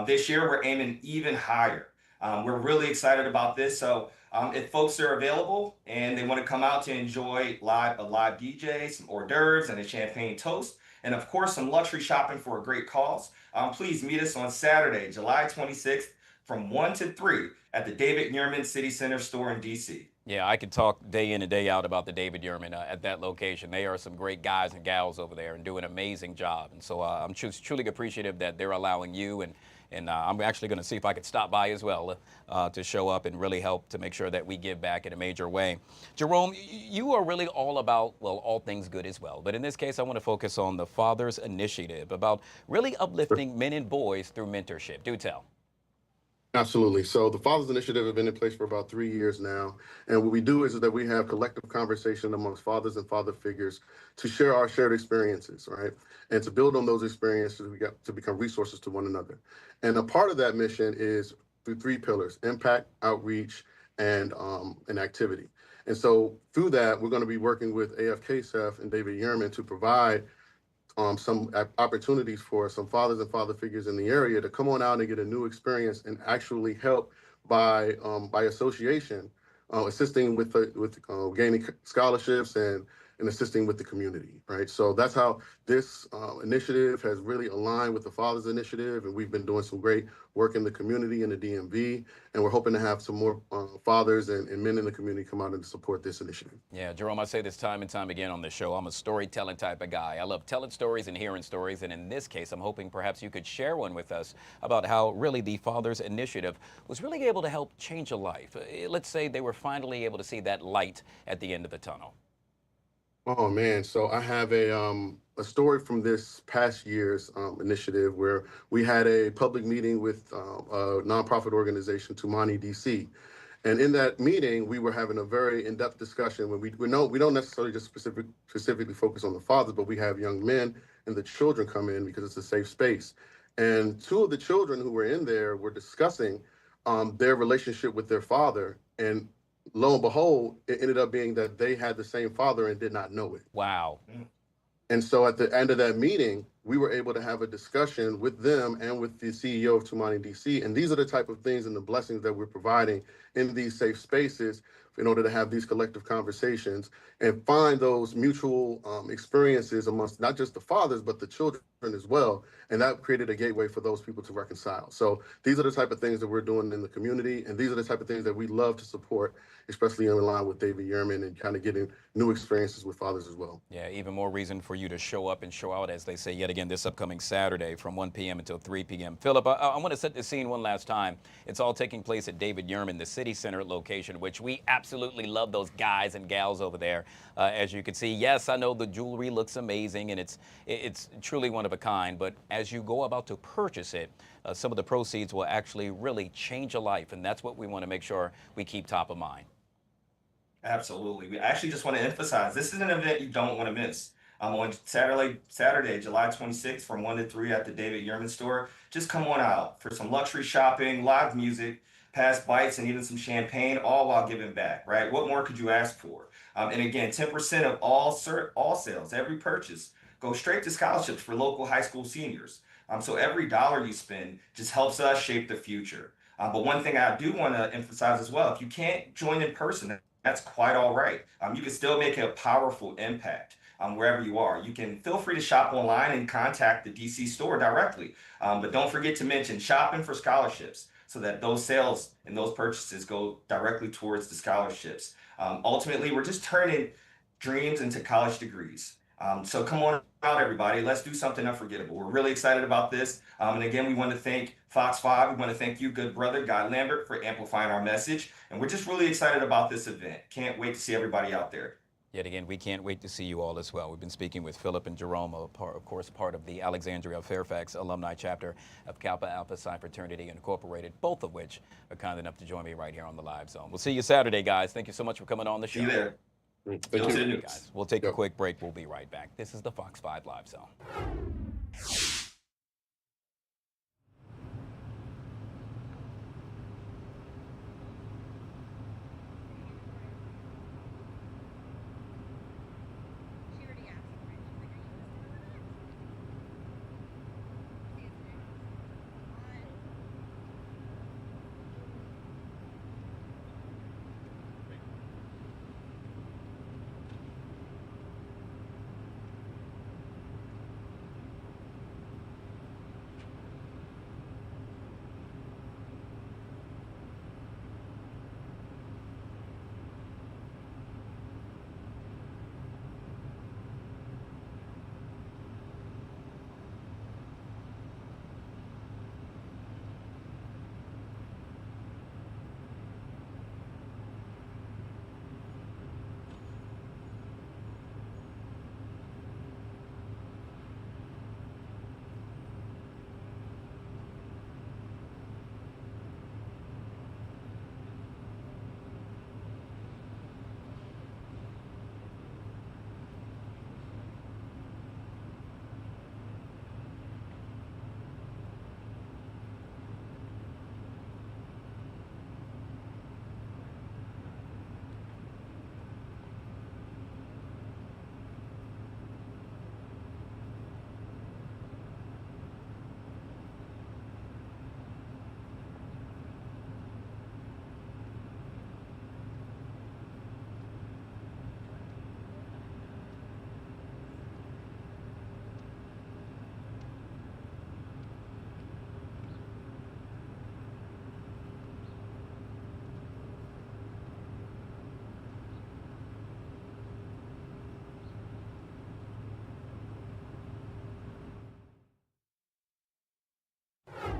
This year, we're aiming even higher. We're really excited about this. So if folks are available and they want to come out to enjoy a live DJ, some hors d'oeuvres and a champagne toast, and of course, some luxury shopping for a great cause, please meet us on Saturday, July 26th from 1 to 3 at the David Yurman City Center store in DC. Yeah, I could talk day in and day out about the David Yurman at that location. They are some great guys and gals over there and do an amazing job. And so I'm truly appreciative that they're allowing you, and I'm actually going to see if I could stop by as well to show up and really help to make sure that we give back in a major way. Jerome, you are really all about, well, all things good as well. But in this case, I want to focus on the Fathers Initiative, about really uplifting men and boys through mentorship. Do tell. Absolutely. So the Fathers Initiative has been in place for about 3 years now. And what we do is that we have collective conversation amongst fathers and father figures to share our shared experiences, right? And to build on those experiences, we got to become resources to one another. And a part of that mission is through 3 pillars: impact, outreach, and activity. And so through that, we're going to be working with AFKSEF and David Yurman to provide some opportunities for some fathers and father figures in the area to come on out and get a new experience and actually help by association, assisting with gaining scholarships and assisting with the community, right? So that's how this initiative has really aligned with the Fathers Initiative, and we've been doing some great work in the community in the DMV, and we're hoping to have some more fathers and men in the community come out and support this initiative. Yeah, Jerome, I say this time and time again on the show. I'm a storytelling type of guy. I love telling stories and hearing stories, and in this case, I'm hoping perhaps you could share one with us about how really the Fathers Initiative was really able to help change a life. Let's say they were finally able to see that light at the end of the tunnel. Oh man, so I have a story from this past year's initiative where we had a public meeting with a nonprofit organization, Tumani DC. And in that meeting, we were having a very in-depth discussion when we don't necessarily just specifically focus on the fathers, but we have young men and the children come in because it's a safe space. And 2 of the children who were in there were discussing their relationship with their father, and lo and behold, it ended up being that they had the same father and did not know it. Wow. And so at the end of that meeting, we were able to have a discussion with them and with the CEO of Tumani DC. And these are the type of things and the blessings that we're providing in these safe spaces in order to have these collective conversations and find those mutual experiences amongst not just the fathers, but the children as well. And that created a gateway for those people to reconcile. So these are the type of things that we're doing in the community. And these are the type of things that we love to support, especially in line with David Yurman and kind of getting new experiences with fathers as well. Yeah, even more reason for you to show up and show out, as they say yet again, this upcoming Saturday from 1 p.m. until 3 p.m. Philip, I want to set the scene one last time. It's all taking place at David Yurman, the city center location, which we absolutely love those guys and gals over there. As you can see, yes, I know the jewelry looks amazing and it's truly one of a kind, but as you go about to purchase it, some of the proceeds will actually really change a life, and that's what we want to make sure we keep top of mind. Absolutely. We actually just want to emphasize this is an event you don't want to miss. On Saturday, July 26th from 1 to 3 at the David Yurman store. Just come on out for some luxury shopping, live music, past bites, and even some champagne, all while giving back, right? What more could you ask for? And again, 10% of all sales, every purchase, goes straight to scholarships for local high school seniors. So every dollar you spend just helps us shape the future. But one thing I do want to emphasize as well, if you can't join in person, that's quite all right. You can still make a powerful impact. Wherever you are. You can feel free to shop online and contact the DC store directly. But don't forget to mention shopping for scholarships so that those sales and those purchases go directly towards the scholarships. Ultimately, we're just turning dreams into college degrees. So come on out, everybody. Let's do something unforgettable. We're really excited about this. And again, we want to thank Fox 5. We want to thank you, good brother, Guy Lambert, for amplifying our message. And we're just really excited about this event. Can't wait to see everybody out there. Yet again, we can't wait to see you all as well. We've been speaking with Philip and Jerome, of course, part of the Alexandria FAIRFAX alumni chapter of Kappa Alpha Psi Fraternity Incorporated, both of which are kind enough to join me right here on the Live Zone. We'll see you Saturday, guys. Thank you so much for coming on the show. See you there. Thank you, guys. We'll take a quick break. We'll be right back. This is the Fox 5 Live Zone.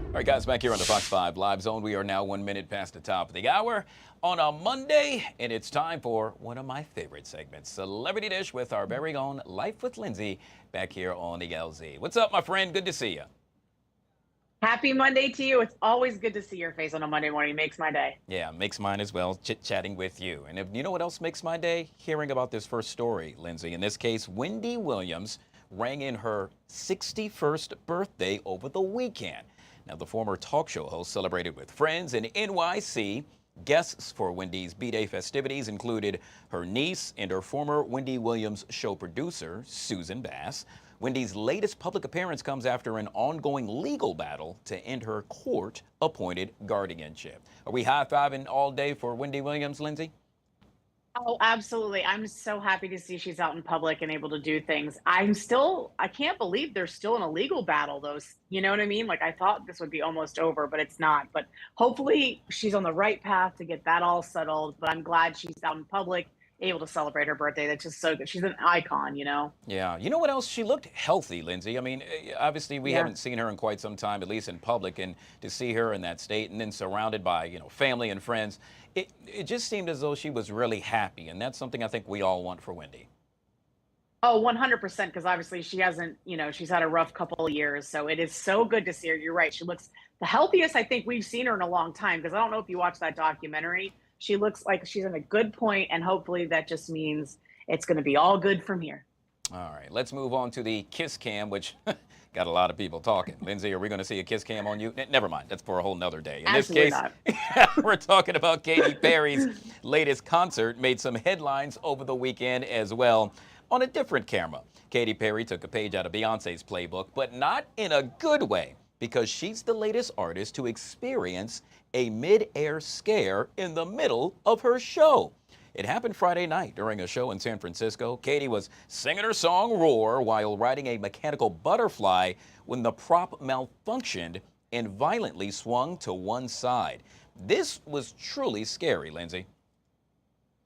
All right, guys, back here on the Fox 5 Live Zone. We are now 1 minute past the top of the hour on a Monday, and it's time for one of my favorite segments, Celebrity Dish, with our very own Life with Lindsay back here on the LZ. What's up, my friend? Good to see you. Happy Monday to you. It's always good to see your face on a Monday morning. It makes my day. Yeah, makes mine as well, chit-chatting with you. And if you know what else makes my day? Hearing about this first story, Lindsay. In this case, Wendy Williams rang in her 61st birthday over the weekend. Now, the former talk show host celebrated with friends in NYC. Guests for Wendy's B-Day festivities included her niece and her former Wendy Williams show producer, Susan Bass. Wendy's latest public appearance comes after an ongoing legal battle to end her court-appointed guardianship. Are we high-fiving all day for Wendy Williams, Lindsay? Oh, absolutely. I'm so happy to see she's out in public and able to do things. I can't believe they're still in a legal battle, though. You know what I mean? Like, I thought this would be almost over, but it's not. But hopefully she's on the right path to get that all settled. But I'm glad she's out in public able to celebrate her birthday. That's just so good. She's an icon, you know? Yeah. You know what else? She looked healthy, Lindsay. I mean, obviously we Yeah. haven't seen her in quite some time, at least in public, and to see her in that state and then surrounded by, family and friends, it just seemed as though she was really happy. And that's something I think we all want for Wendy. Oh, 100%, because obviously she hasn't, she's had a rough couple of years. So it is so good to see her. You're right. She looks the healthiest I think we've seen her in a long time, because I don't know if you watched that documentary. She looks like she's in a good point, and hopefully that just means it's going to be all good from here. All right, let's move on to the kiss cam, which got a lot of people talking. Lindsay, are we going to see a kiss cam on you? Never mind, that's for a whole nother day. In Absolutely this case, we're talking about Katy Perry's latest concert, made some headlines over the weekend as well. On a different camera, Katy Perry took a page out of Beyonce's playbook, but not in a good way, because she's the latest artist to experience a mid-air scare in the middle of her show. It happened Friday night during a show in San Francisco. Katy was singing her song Roar while riding a mechanical butterfly when the prop malfunctioned and violently swung to one side. This was truly scary, Lindsay.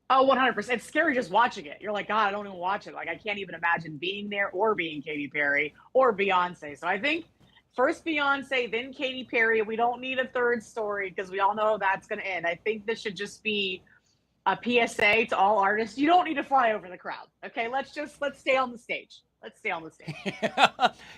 Oh, 100%. It's scary just watching it. You're like, God, I don't even watch it. Like, I can't even imagine being there or being Katy Perry or Beyonce. So I think first Beyonce, then Katy Perry. We don't need a third story because we all know how that's going to end. I think this should just be a PSA to all artists. You don't need to fly over the crowd. Okay, let's stay on the stage. Let's stay on the stage.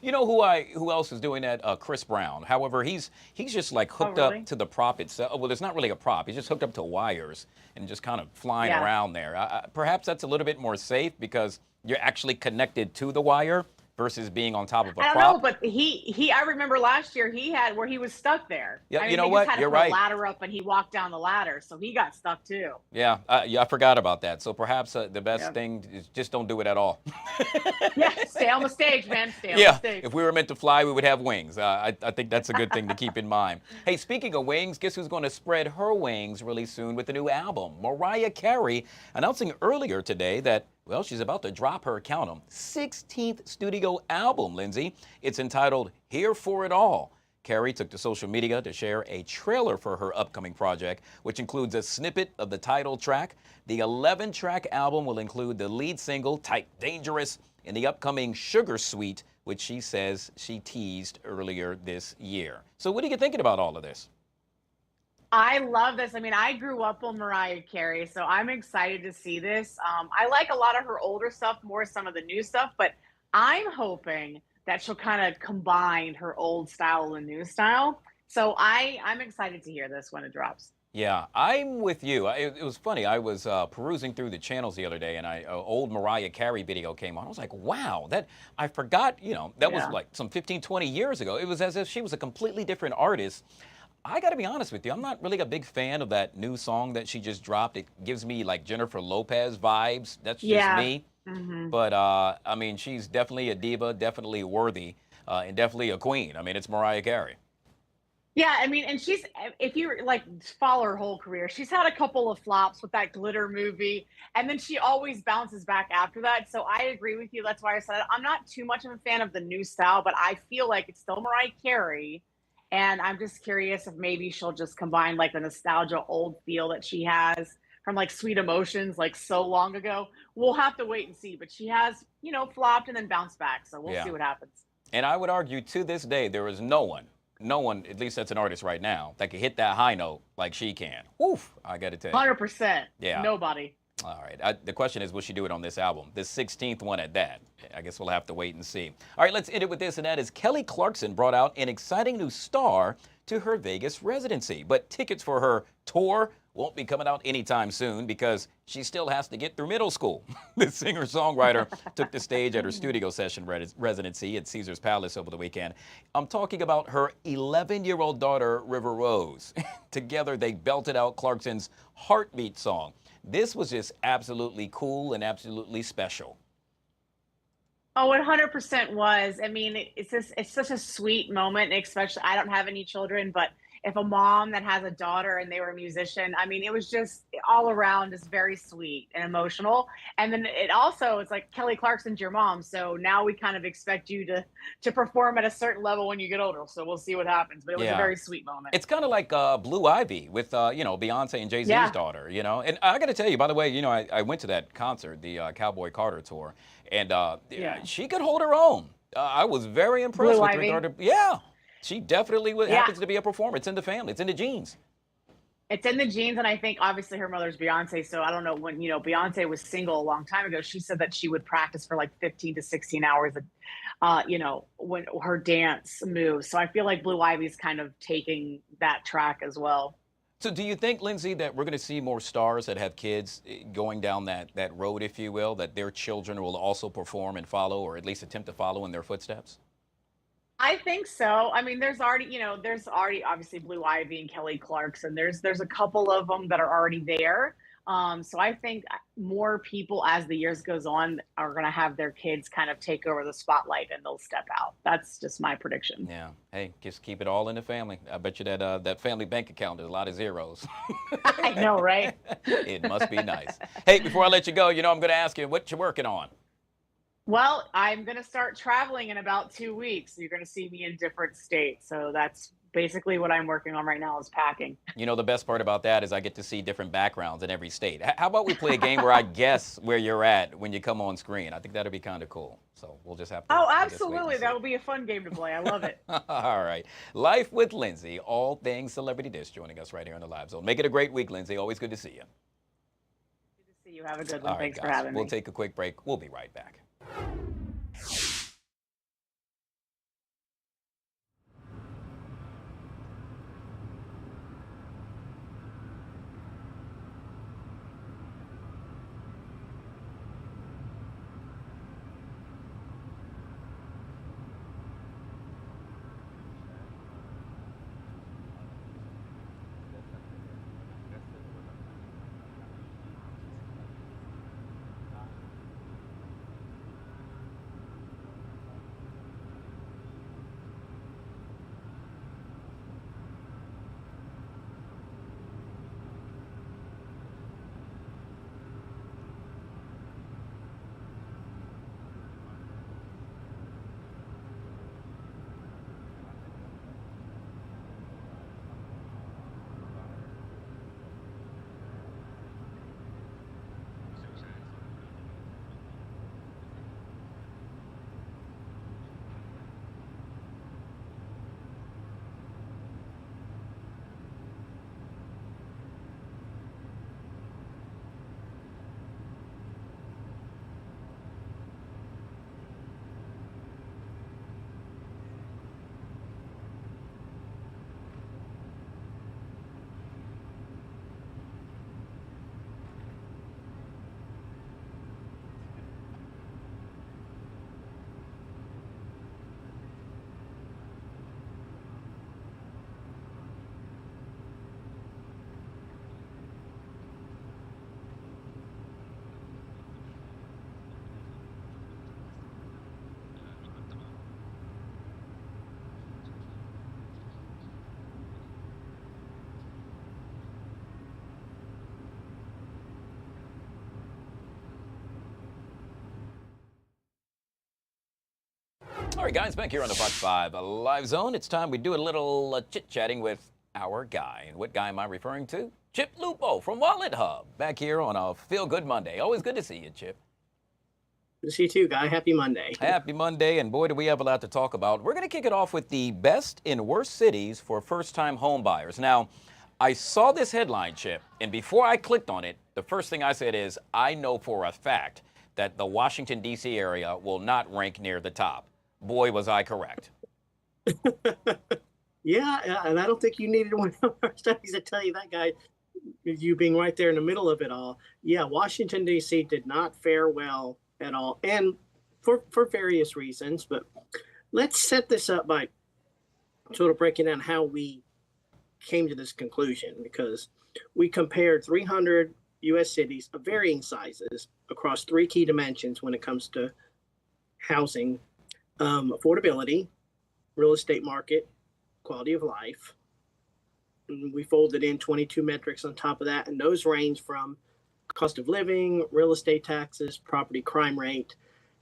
You know who else is doing that? Chris Brown. However, he's just like hooked up to the prop itself. Well, it's not really a prop. He's just hooked up to wires and just kind of flying around there. Perhaps that's a little bit more safe because you're actually connected to the wire versus being on top of a prop. I don't know, but I remember last year he had where he was stuck there. Yeah, I mean, you know they what? just had to You're put right. a ladder up, and he walked down the ladder, so he got stuck too. Yeah, I forgot about that. So perhaps the best thing is just don't do it at all. Yeah, stay on the stage, man. Stay on the stage. If we were meant to fly, we would have wings. I think that's a good thing to keep in mind. Hey, speaking of wings, guess who's going to spread her wings really soon with a new album? Mariah Carey announcing earlier today that, well, she's about to drop her, count 'em, 16th studio album, Lindsay. It's entitled Here for It All. Carey took to social media to share a trailer for her upcoming project, which includes a snippet of the title track. The 11-track album will include the lead single, Type Dangerous, and the upcoming Sugar Sweet, which she says she teased earlier this year. So what are you thinking about all of this? I love this. I mean, I grew up on Mariah Carey, so I'm excited to see this. I like a lot of her older stuff, more some of the new stuff, but I'm hoping that she'll kind of combine her old style and new style. So I'm excited to hear this when it drops. Yeah, I'm with you. It was funny. I was perusing through the channels the other day, and old Mariah Carey video came on. I was like, wow, I forgot, that was like some 15, 20 years ago. It was as if she was a completely different artist. I got to be honest with you. I'm not really a big fan of that new song that she just dropped. It gives me like Jennifer Lopez vibes. That's just me. Mm-hmm. But, I mean, she's definitely a diva, definitely worthy, and definitely a queen. I mean, it's Mariah Carey. Yeah, I mean, and if you like follow her whole career, she's had a couple of flops with that Glitter movie, and then she always bounces back after that. So I agree with you. That's why I said I'm not too much of a fan of the new style, but I feel like it's still Mariah Carey. And I'm just curious if maybe she'll just combine like the nostalgia old feel that she has from like Sweet Emotions, like so long ago. We'll have to wait and see. But she has, flopped and then bounced back. So we'll see what happens. And I would argue to this day, there is no one, at least that's an artist right now, that can hit that high note like she can. Oof, I got to tell you. 100%. Yeah. Nobody. All right. The question is, will she do it on this album? The 16th one at that. I guess we'll have to wait and see. All right, let's end it with this, and that is Kelly Clarkson brought out an exciting new star to her Vegas residency. But tickets for her tour won't be coming out anytime soon because she still has to get through middle school. The singer-songwriter took the stage at her studio session residency at Caesar's Palace over the weekend. I'm talking about her 11-year-old daughter, River Rose. Together, they belted out Clarkson's Heartbeat song. This was just absolutely cool and absolutely special. Oh, 100% was. I mean, it's such a sweet moment, especially I don't have any children, but if a mom that has a daughter and they were a musician, I mean, it was just all around just very sweet and emotional. And then it also, it's like Kelly Clarkson's your mom, so now we kind of expect you to perform at a certain level when you get older. So we'll see what happens. But it was a very sweet moment. It's kind of like Blue Ivy with Beyonce and Jay-Z's daughter. And I got to tell you, by the way, I went to that concert, the Cowboy Carter tour, and she could hold her own. I was very impressed Blue with Ivy. regard to she definitely happens to be a performer. It's in the family. It's in the genes. It's in the genes, and I think obviously her mother's Beyonce. So I don't know, when Beyonce was single a long time ago, she said that she would practice for like 15 to 16 hours, when her dance moves. So I feel like Blue Ivy's kind of taking that track as well. So do you think, Lindsay, that we're going to see more stars that have kids going down that road, if you will, that their children will also perform and follow, or at least attempt to follow in their footsteps? I think so. I mean, there's already obviously Blue Ivy and Kelly Clarkson. There's a couple of them that are already there. So I think more people, as the years goes on, are going to have their kids kind of take over the spotlight and they'll step out. That's just my prediction. Yeah. Hey, just keep it all in the family. I bet you that family bank account, there's a lot of zeros. I know, right? It must be nice. Hey, before I let you go, I'm going to ask you what you're working on. Well, I'm going to start traveling in about 2 weeks. You're going to see me in different states. So that's basically what I'm working on right now, is packing. The best part about that is I get to see different backgrounds in every state. How about we play a game where I guess where you're at when you come on screen? I think that'd be kind of cool. So we'll just have to. Oh, absolutely. That will be a fun game to play. I love it. All right. Life with Lindsay, all things Celebrity Dish, joining us right here in the Live Zone. Make it a great week, Lindsay. Always good to see you. Good to see you. Have a good one. All right, Thanks guys, for having me. We'll take a quick break. We'll be right back. All right, guys, back here on the Fox 5 Live Zone. It's time we do a little chit-chatting with our guy. And what guy am I referring to? Chip Lupo from WalletHub, back here on a Feel Good Monday. Always good to see you, Chip. Good to see you too, Guy. Happy Monday. Happy Monday, and boy, do we have a lot to talk about. We're going to kick it off with the best and worst cities for first-time home buyers. Now, I saw this headline, Chip, and before I clicked on it, the first thing I said is, I know for a fact that the Washington, D.C. area will not rank near the top. Boy, was I correct. Yeah, and I don't think you needed one of our studies to tell you that, Guy. You being right there in the middle of it all. Yeah, Washington, D.C. did not fare well at all, and for various reasons. But let's set this up by sort of breaking down how we came to this conclusion, because we compared 300 U.S. cities of varying sizes across three key dimensions when it comes to housing: affordability, real estate market, quality of life. and we folded in 22 metrics on top of that, and those range from cost of living, real estate taxes, property crime rate,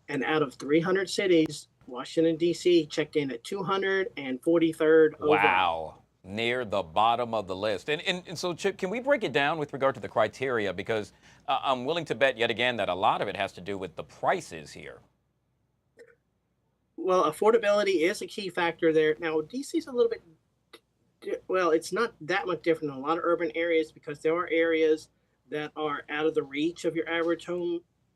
and out of 300 cities, Washington, D.C. checked in at 243rd overall. Wow. Near the bottom of the list. And so, Chip, can we break it down with regard to the criteria? Because I'm willing to bet yet again that a lot of it has to do with the prices here. Well, affordability is a key factor there. Now, D.C.'s a little bit, well, it's not that much different than a lot of urban areas because there are areas that are out of the reach of your average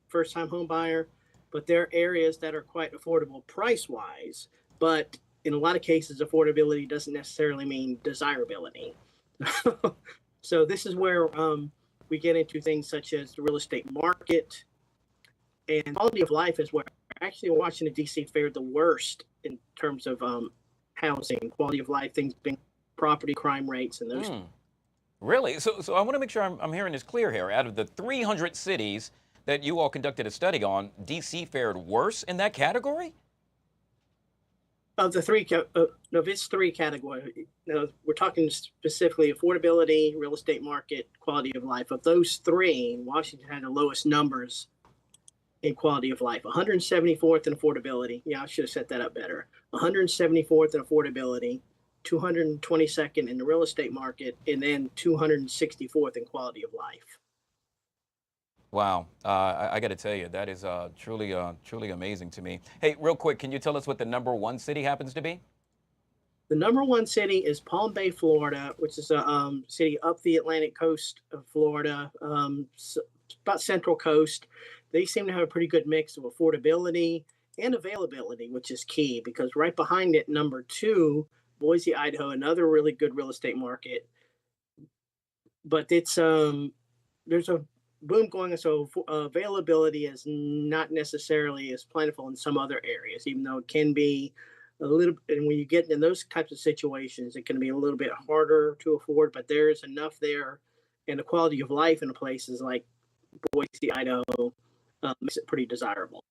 first-time home buyer, but there are areas that are quite affordable price-wise. But in a lot of cases, affordability doesn't necessarily mean desirability. So this is where we get into things such as the real estate market, and quality of life is where actually Washington, D.C. fared the worst in terms of housing, quality of life, things being property crime rates and those. Really? So I want to make sure I'm hearing this clear here. Out of the 300 cities that you all conducted a study on, D.C. fared worse in that category? Of the three, it's three categories. We're talking specifically affordability, real estate market, quality of life. Of those three, Washington had the lowest numbers in quality of life. 174th in affordability. Yeah, I should have set that up better. 174th in affordability, 222nd in the real estate market, and then 264th in quality of life. Wow, I got to tell you, that is truly amazing to me. Hey, real quick, can you tell us what the #1 city happens to be? The #1 city is Palm Bay, Florida, which is a city up the Atlantic coast of Florida, about Central Coast. They seem to have a pretty good mix of affordability and availability, which is key because right behind it, #2, Boise, Idaho, another really good real estate market. But it's there's a boom going, so availability is not necessarily as plentiful in some other areas, even though it can be a little. And when you get in those types of situations, it can be a little bit harder to afford. But there is enough there, and the quality of life in places like Boise, Idaho, makes it pretty desirable.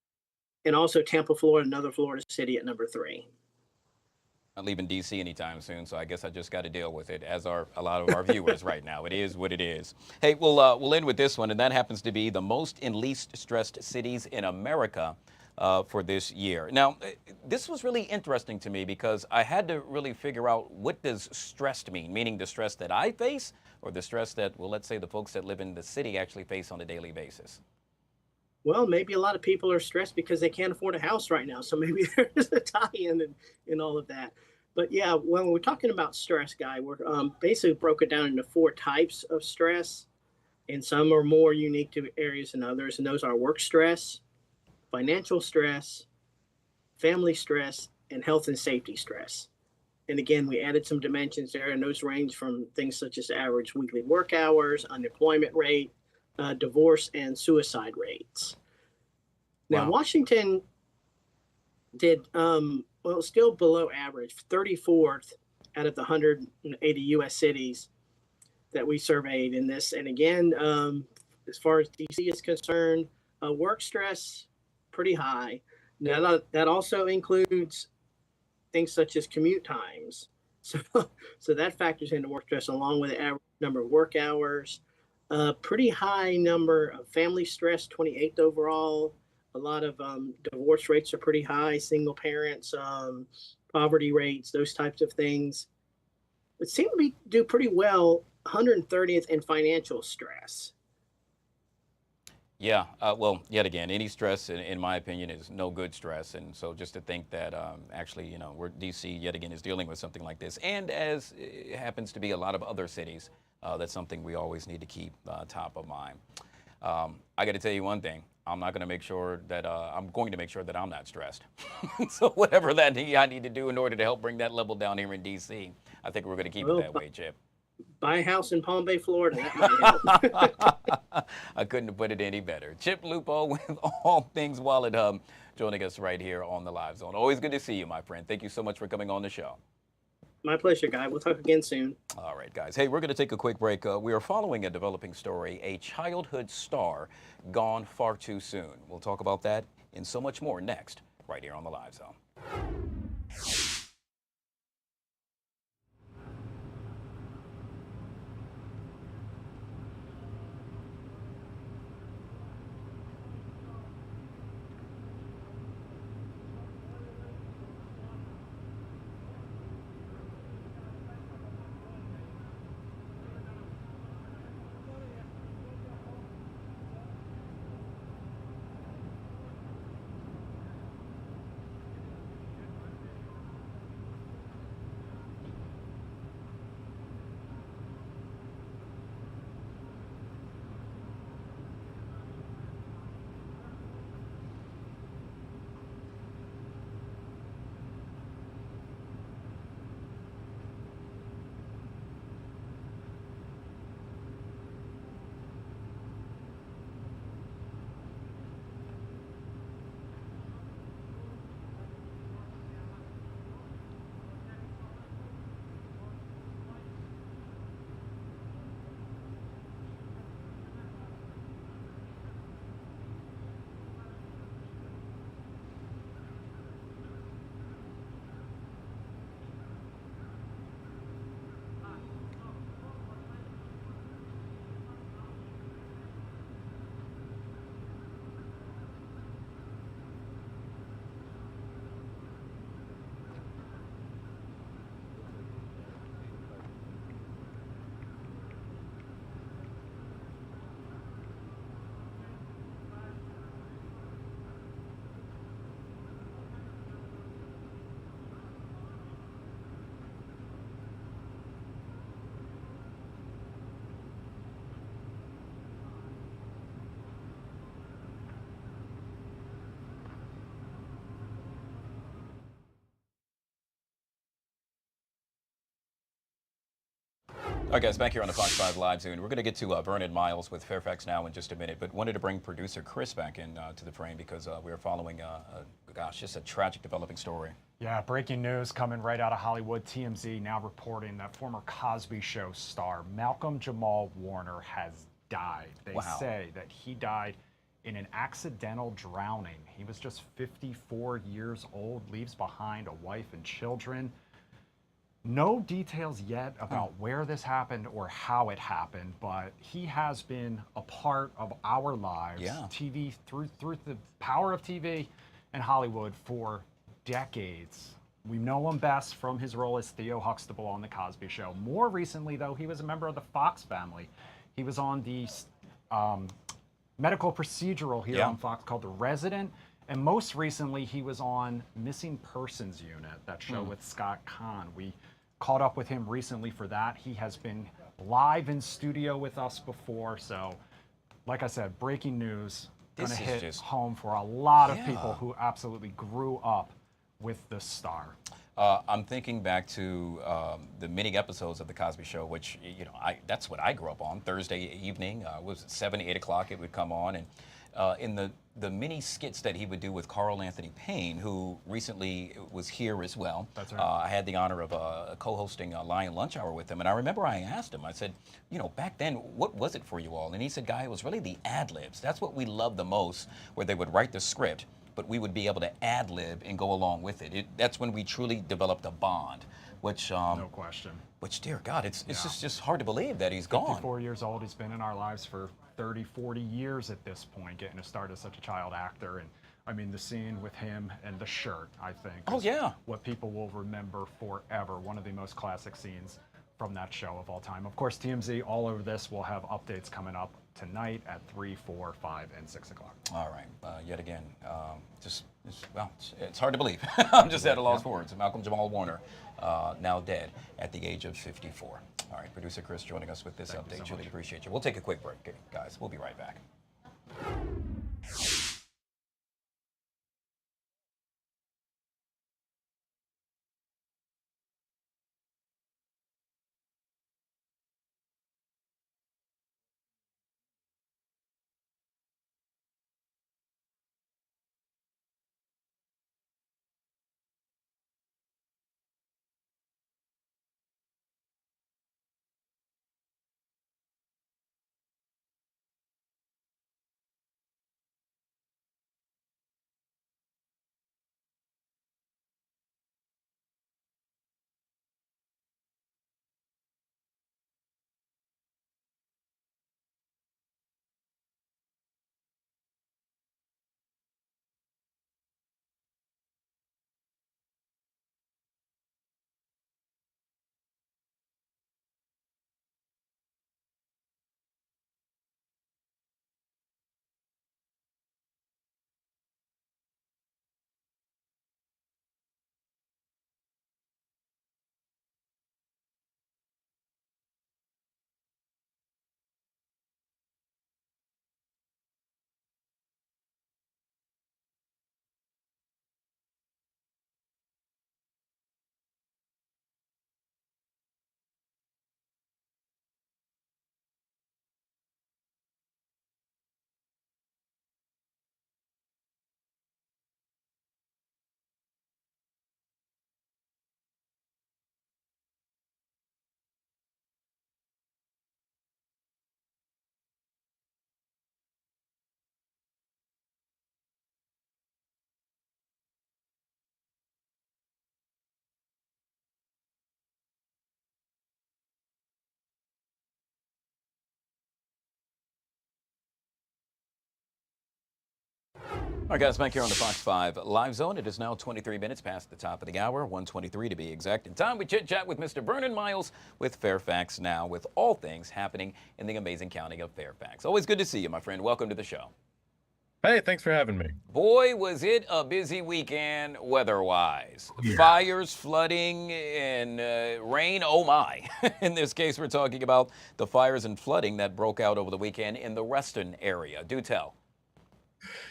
And also Tampa, Florida, another Florida city at #3. Not leaving D.C. anytime soon, so I guess I just got to deal with it, as are a lot of our viewers right now. It is what it is. Hey, we'll end with this one, and that happens to be the most and least stressed cities in America for this year. Now, this was really interesting to me because I had to really figure out, what does stressed mean? Meaning the stress that I face, or the stress that, well, let's say the folks that live in the city actually face on a daily basis? Well, maybe a lot of people are stressed because they can't afford a house right now. So maybe there's a tie-in in all of that. But yeah, when we're talking about stress, Guy, we're basically broke it down into 4 types of stress. And some are more unique to areas than others. And those are work stress, financial stress, family stress, and health and safety stress. And again, we added some dimensions there, and those range from things such as average weekly work hours, unemployment rate, divorce and suicide rates. Now, Wow. Washington did, still below average, 34th out of the 180 U.S. cities that we surveyed in this. And again, as far as D.C. is concerned, work stress, pretty high. Now, that also includes things such as commute times. So that factors into work stress along with the average number of work hours. Pretty high number of family stress, 28th overall. A lot of divorce rates are pretty high, single parents, poverty rates, those types of things. It seemed to do pretty well, 130th in financial stress. Yeah, well, yet again, any stress, in my opinion, is no good stress. And so just to think that actually, D.C. yet again is dealing with something like this, and as it happens to be a lot of other cities, that's something we always need to keep top of mind. I got to tell you one thing. I'm going to make sure that I'm not stressed. So whatever that I need to do in order to help bring that level down here in D.C., I think we're going to keep it that way, Chip. Buy a house in Palm Bay, Florida. That might help. I couldn't have put it any better. Chip Lupo with All Things WalletHub joining us right here on the Live Zone. Always good to see you, my friend. Thank you so much for coming on the show. My pleasure, Guy. We'll talk again soon. All right, guys. Hey, we're going to take a quick break. We are following a developing story, a childhood star gone far too soon. We'll talk about that and so much more next, right here on the Live Zone. All right, guys, back here on the Fox 5 Live Zone. We're going to get to Vernon Miles with Fairfax Now in just a minute, but wanted to bring producer Chris back in to the frame because we are following, gosh, just a tragic developing story. Yeah, breaking news coming right out of Hollywood. TMZ now reporting that former Cosby Show star Malcolm-Jamal Warner has died. They say that he died in an accidental drowning. He was just 54 years old, leaves behind a wife and children. No details yet about where this happened or how it happened, but he has been a part of our lives, TV, through the power of TV and Hollywood for decades. We know him best from his role as Theo Huxtable on The Cosby Show. More recently, though, he was a member of the Fox family. He was on the medical procedural here on Fox called The Resident. And most recently, he was on Missing Persons Unit, that show with Scott Kahn. We caught up with him recently for that. He has been live in studio with us before. So, like I said, breaking news, gonna hit home for a lot of people who absolutely grew up with this star. I'm thinking back to the many episodes of The Cosby Show, which, you know, that's what I grew up on. Thursday evening, was 7, 8 o'clock, it would come on. And in the mini skits that he would do with Carl Anthony Payne, who recently was here as well. That's right. I had the honor of co-hosting Lion Lunch Hour with him. And I remember I asked him, I said, you know, back then, what was it for you all? And he said, Guy, it was really the ad-libs. That's what we loved the most, where they would write the script, but we would be able to ad-lib and go along with it. That's when we truly developed a bond, which... no question. Which, dear God, it's just hard to believe that he's gone. 54 years old, he's been in our lives for 30, 40 years at this point, getting to start as such a child actor. And I mean, the scene with him and the shirt, I think, is what people will remember forever. One of the most classic scenes from that show of all time. Of course, TMZ all over this. Will have updates coming up tonight at 3, 4, 5, and 6 o'clock. All right. Yet again, it's hard to believe. I'm just at a loss for words. Malcolm-Jamal Warner, now dead at the age of 54. All right, producer Chris joining us with this update. Julie, appreciate you. We'll take a quick break, guys. We'll be right back. All right, guys, back here on the Fox 5 Live Zone. It is now 23 minutes past the top of the hour, 1:23 to be exact. And time we chit-chat with Mr. Vernon Miles with Fairfax Now, with all things happening in the amazing county of Fairfax. Always good to see you, my friend. Welcome to the show. Hey, thanks for having me. Boy, was it a busy weekend weather-wise. Fires, flooding, and rain, oh my. In this case, we're talking about the fires and flooding that broke out over the weekend in the Reston area. Do tell.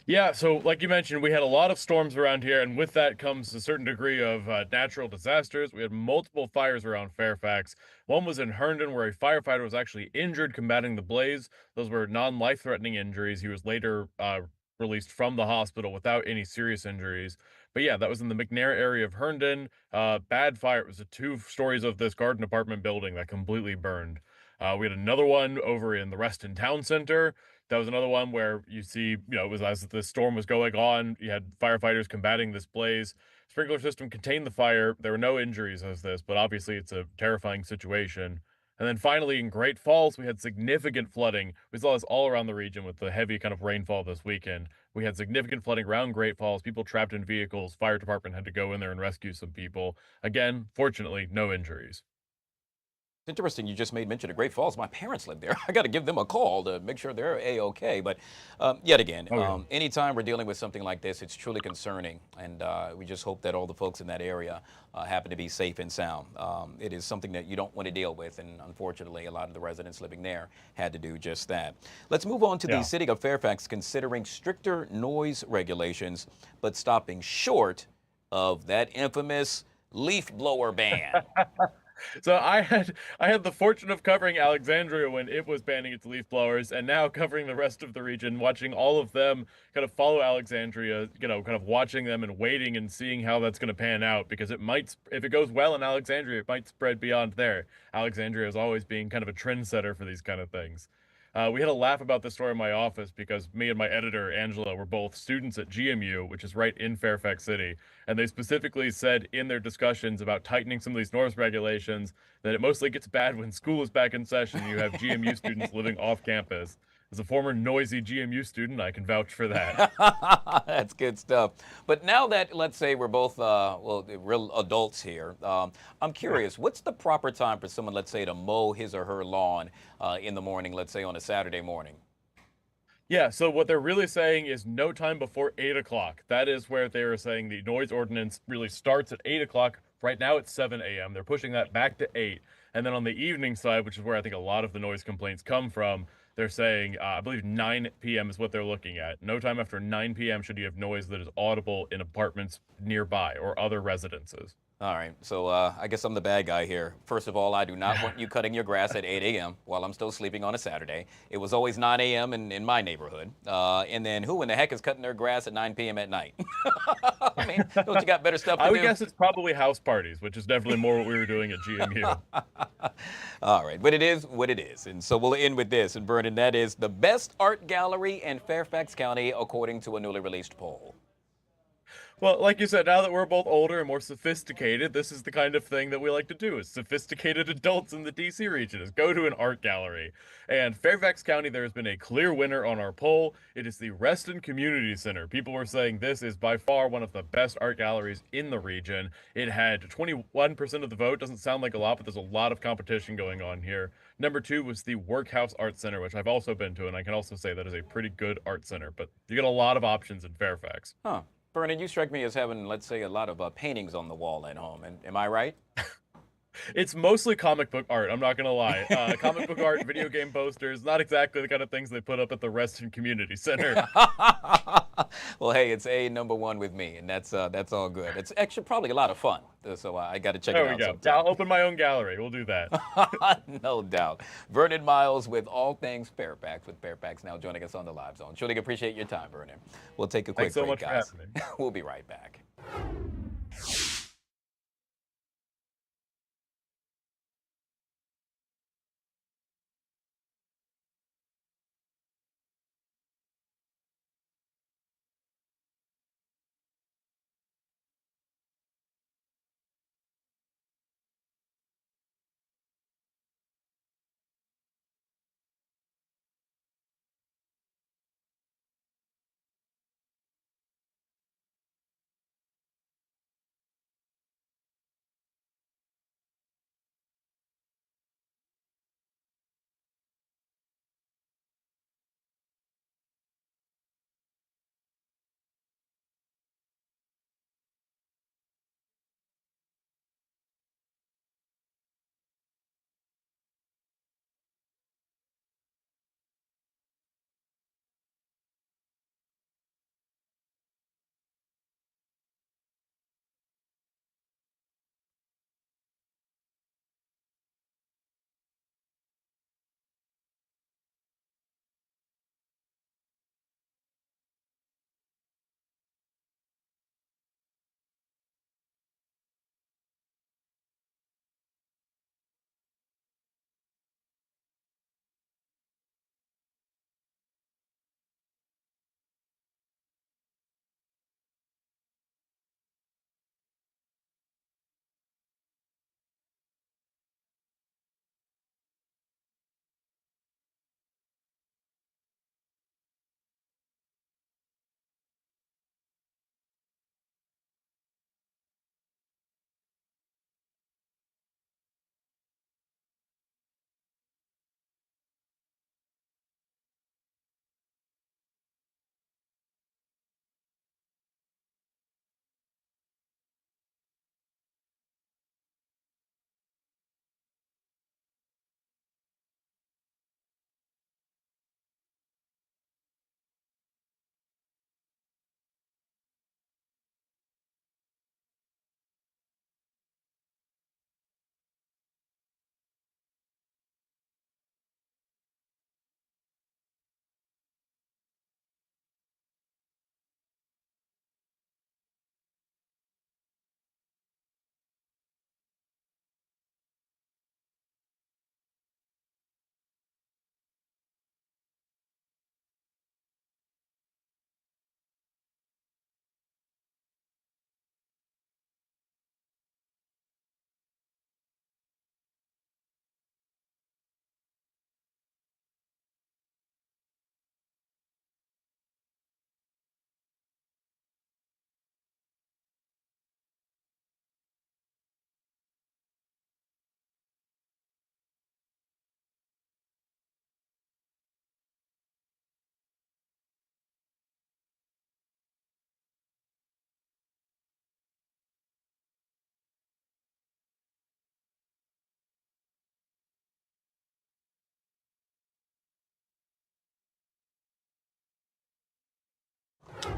Yeah, so like you mentioned, we had a lot of storms around here, and with that comes a certain degree of natural disasters. We had multiple fires around Fairfax. One was in Herndon, where a firefighter was actually injured combating the blaze. Those were non-life-threatening injuries. He was later released from the hospital without any serious injuries. But yeah, that was in the McNair area of Herndon. Bad fire. It was the 2 stories of this garden apartment building that completely burned. We had another one over in the Reston Town Center. That was another one where you see, it was as the storm was going on, you had firefighters combating this blaze. Sprinkler system contained the fire. There were no injuries as this, but obviously it's a terrifying situation. And then finally in Great Falls, we had significant flooding. We saw this all around the region with the heavy kind of rainfall this weekend. We had significant flooding around Great Falls, people trapped in vehicles. Fire department had to go in there and rescue some people. Again, fortunately, no injuries. Interesting. You just made mention of Great Falls. My parents live there. I got to give them a call to make sure they're a-okay. But yet again, anytime we're dealing with something like this, it's truly concerning. And we just hope that all the folks in that area happen to be safe and sound. It is something that you don't want to deal with. And unfortunately, a lot of the residents living there had to do just that. Let's move on to the city of Fairfax considering stricter noise regulations, but stopping short of that infamous leaf blower ban. So I had the fortune of covering Alexandria when it was banning its leaf blowers, and now covering the rest of the region, watching all of them kind of follow Alexandria, kind of watching them and waiting and seeing how that's going to pan out, because it might, if it goes well in Alexandria, it might spread beyond there. Alexandria is always being kind of a trendsetter for these kind of things. We had a laugh about this story in my office because me and my editor, Angela, were both students at GMU, which is right in Fairfax City. And they specifically said in their discussions about tightening some of these noise regulations that it mostly gets bad when school is back in session. You have GMU students living off campus. As a former noisy GMU student, I can vouch for that. That's good stuff. But now that, let's say, we're both, real adults here, I'm curious, what's the proper time for someone, let's say, to mow his or her lawn in the morning, let's say on a Saturday morning? Yeah, so what they're really saying is no time before 8 o'clock. That is where they are saying the noise ordinance really starts at 8 o'clock. Right now it's 7 a.m. They're pushing that back to 8. And then on the evening side, which is where I think a lot of the noise complaints come from, they're saying, I believe 9 p.m. is what they're looking at. No time after 9 p.m. should you have noise that is audible in apartments nearby or other residences. All right, so I guess I'm the bad guy here. First of all, I do not want you cutting your grass at 8 a.m. while I'm still sleeping on a Saturday. It was always 9 a.m. in my neighborhood. And then who in the heck is cutting their grass at 9 p.m. at night? I mean, don't you got better stuff to do? I would guess it's probably house parties, which is definitely more what we were doing at GMU. All right, but it is what it is. And so we'll end with this. And Vernon, that is the best art gallery in Fairfax County, according to a newly released poll. Well, like you said, now that we're both older and more sophisticated, this is the kind of thing that we like to do as sophisticated adults in the DC region, is go to an art gallery. And Fairfax County, there has been a clear winner on our poll. It is the Reston Community Center. People were saying this is by far one of the best art galleries in the region. It had 21% of the vote. Doesn't sound like a lot, but there's a lot of competition going on here. Number 2 was the Workhouse Art Center, which I've also been to, and I can also say that is a pretty good art center, but you get a lot of options in Fairfax. Huh. Vernon, you strike me as having, let's say, a lot of paintings on the wall at home. And am I right? It's mostly comic book art, I'm not going to lie. Comic book art, video game posters, not exactly the kind of things they put up at the Reston Community Center. Well, hey, it's number one with me, and that's all good. It's actually probably a lot of fun, so I got to check it out sometime. I'll open my own gallery. We'll do that. No doubt. Vernon Miles with all things Fairfax, with Fairfax now joining us on the Live Zone. Truly appreciate your time, Vernon. We'll take a quick break, guys. Thanks so much for having me. We'll be right back.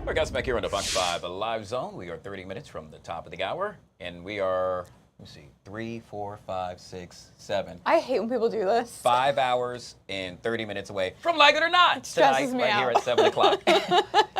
We're guys back here on the Fox 5 Live Zone. We are 30 minutes from the top of the hour, and we are, let's see, 3, 4, 5, 6, 7. I hate when people do this. 5 hours and 30 minutes away from Like It or Not It stresses tonight, me right out. here at 7 o'clock.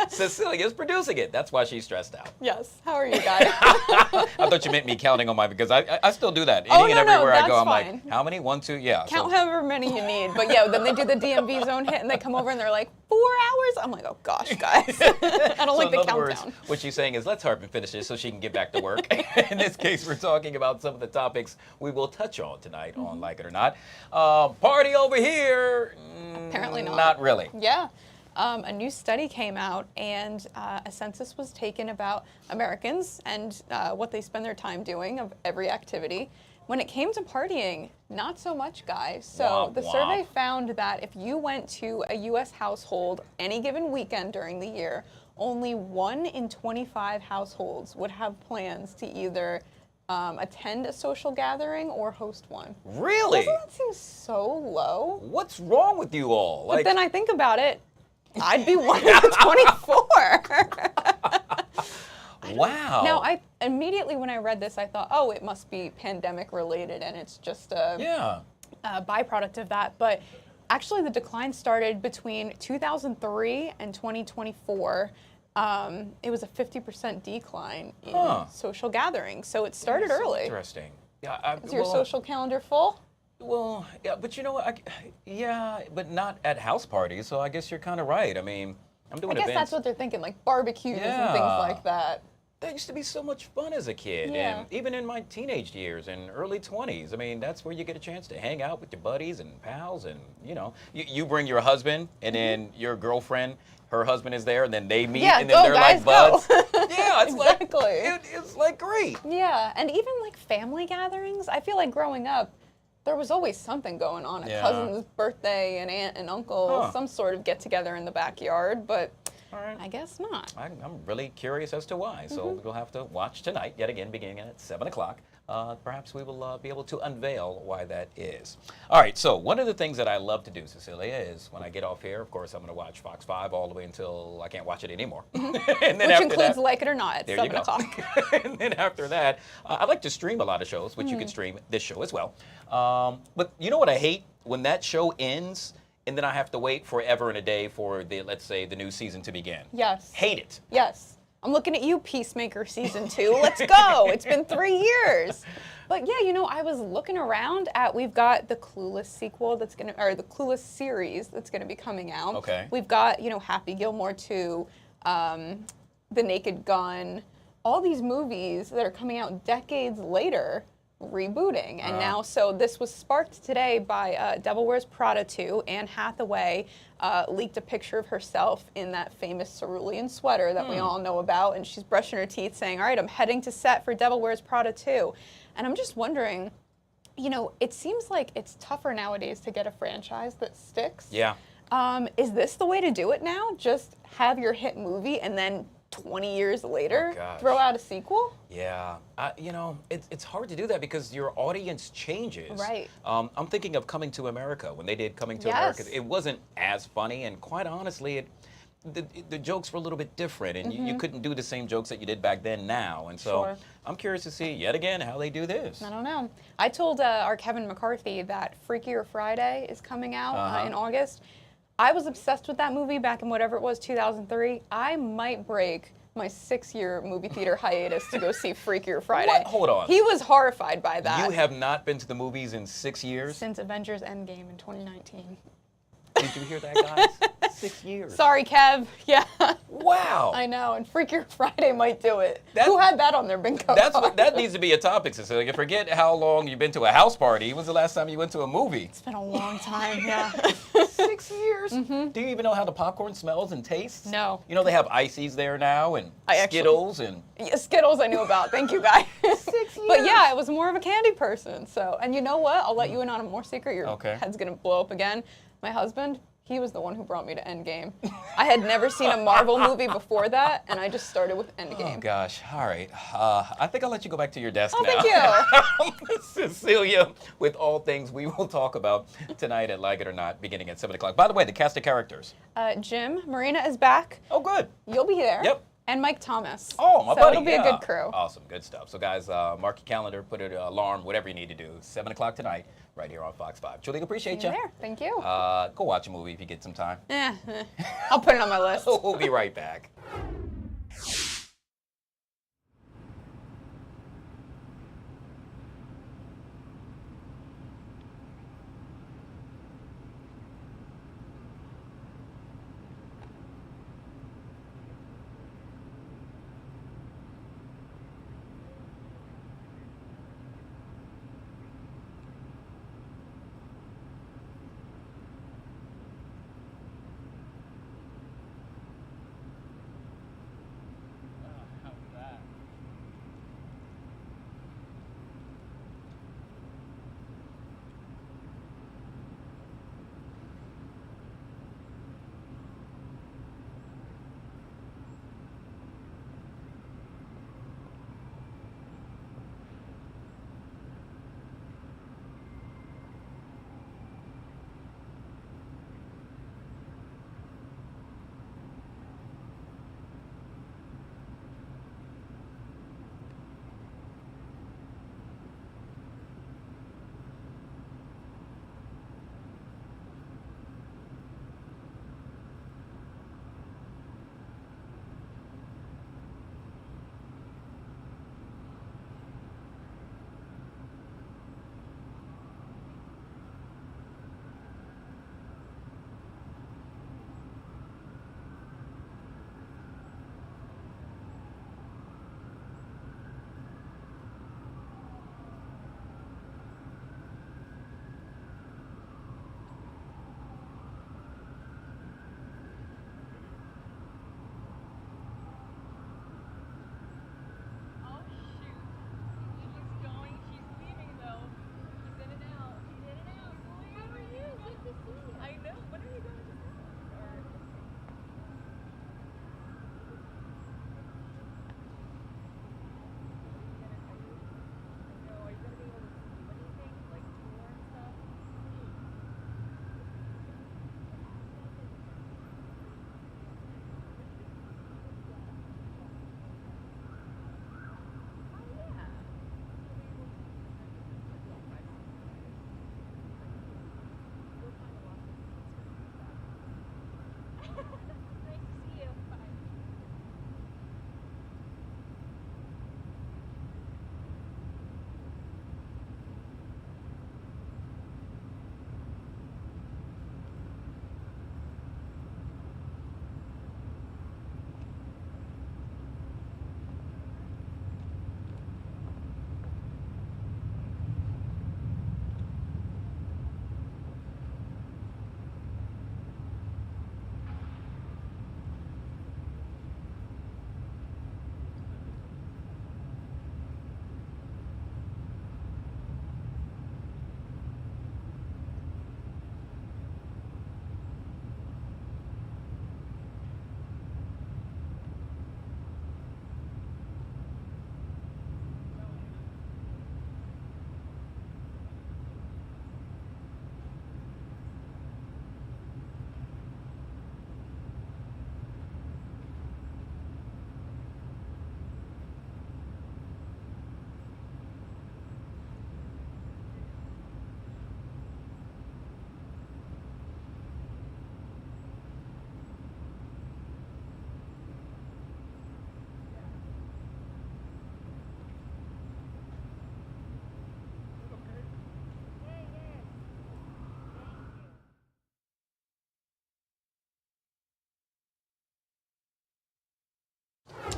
Cecilia's producing it. That's why she's stressed out. Yes. How are you guys? I thought you meant me counting on my, because I still do that. Oh, Any and no, no, everywhere I go, that's I'm fine. like, how many? 1, 2, yeah. Count so- however many you need. But yeah, then they do the DMV zone hit and they come over and they're like, 4 hours? I'm like, oh gosh, guys. I don't like in the other countdown. words, what she's saying is, let's hurry and finish this so she can get back to work. In this case, we're talking about some of the topics we will touch on tonight on Like It or Not. Party over here. Apparently not. Not really. Yeah. A new study came out and a census was taken about Americans and what they spend their time doing of every activity. When it came to partying, not so much, guys. So Womp the womp. survey found that if you went to a U.S. household any given weekend during the year, only 1 in 25 households would have plans to either attend a social gathering or host one. Really? Doesn't that seem so low? What's wrong with you all? But then I think about it, I'd be 1 in 24. Wow. Now, I immediately when I read this, I thought, oh, it must be pandemic related, and it's just a byproduct of that. But actually, the decline started between 2003 and 2024. It was a 50% decline in social gatherings, so it started That's early. Interesting. Yeah. Is your social calendar full? Well, yeah, but you know what? Yeah, but not at house parties. So I guess you're kind of right. I mean, I'm doing I guess events. that's what they're thinking, like barbecues and things like that. That used to be so much fun as a kid, Yeah. and even in my teenage years and early 20s. I mean, that's where you get a chance to hang out with your buddies and pals, and you bring your husband, and then your girlfriend, her husband is there, and then they meet, and then they're like buds. Yeah, it's exactly. It's like great. Yeah, and even like family gatherings. I feel like growing up, there was always something going on. A cousin's birthday, an aunt and uncle, some sort of get together in the backyard, but. I guess not. I'm really curious as to why. So we'll have to watch tonight, yet again, beginning at 7 o'clock. Perhaps we will be able to unveil why that is. All right, so one of the things that I love to do, Cecilia, is when I get off here, of course, I'm going to watch Fox 5 all the way until I can't watch it anymore. And then Which after includes that, Like It or Not at 7 o'clock. And then after that, I like to stream a lot of shows, which you can stream this show as well. But you know what I hate? When that show ends, and then I have to wait forever and a day for let's say, the new season to begin. Yes. Hate it. Yes. I'm looking at you, Peacemaker season 2. Let's go. It's been 3 years. But yeah, I was looking around at, we've got the Clueless sequel or the Clueless series that's gonna be coming out. Okay. We've got, Happy Gilmore 2, The Naked Gun, all these movies that are coming out decades later, rebooting. And now, so this was sparked today by Devil Wears Prada 2. Anne Hathaway leaked a picture of herself in that famous cerulean sweater that we all know about, and she's brushing her teeth saying, all right, I'm heading to set for Devil Wears Prada 2. And I'm just wondering, it seems like it's tougher nowadays to get a franchise that sticks. Yeah. Is this the way to do it now? Just have your hit movie and then 20 years later, throw out a sequel? Yeah, it's hard to do that because your audience changes. Right. I'm thinking of Coming to America. When they did Coming to America, it wasn't as funny, and quite honestly, the jokes were a little bit different, and you couldn't do the same jokes that you did back then now. And so I'm curious to see, yet again, how they do this. I don't know. I told our Kevin McCarthy that Freakier Friday is coming out in August. I was obsessed with that movie back in whatever it was, 2003. I might break my 6-year movie theater hiatus to go see Freakier Friday. What? Hold on. He was horrified by that. You have not been to the movies in 6 years? Since Avengers Endgame in 2019. Did you hear that, guys? 6 years. Sorry, Kev. Yeah. Wow. I know, and Freakier Friday might do it. Who had that on their bingo card? That needs to be a topic, Cecilia. Forget how long you've been to a house party. When was the last time you went to a movie? It's been a long time, yeah. 6 years? Do you even know how the popcorn smells and tastes? No. You know they have ices there now, and Skittles, and... Yeah, Skittles I knew about. Thank you, guys. 6 years. But yeah, I was more of a candy person. So, and you know what? I'll let you in on a more secret. Your head's going to blow up again. My husband, He was the one who brought me to Endgame. I had never seen a Marvel movie before that, and I just started with Endgame. Oh, gosh. All right. I think I'll let you go back to your desk now. Thank you. Cecilia, with all things we will talk about tonight at Like It or Not, beginning at 7 o'clock. By the way, the cast of characters. Jim, Marina is back. Oh, good. You'll be there. Yep. And Mike Thomas. Oh, my so buddy. It'll be a good crew. Awesome. Good stuff. So, guys, mark your calendar, put an alarm, whatever you need to do. 7 o'clock tonight, right here on Fox 5. Julie, appreciate you. There. Thank you. Go watch a movie if you get some time. I'll put it on my list. We'll be right back.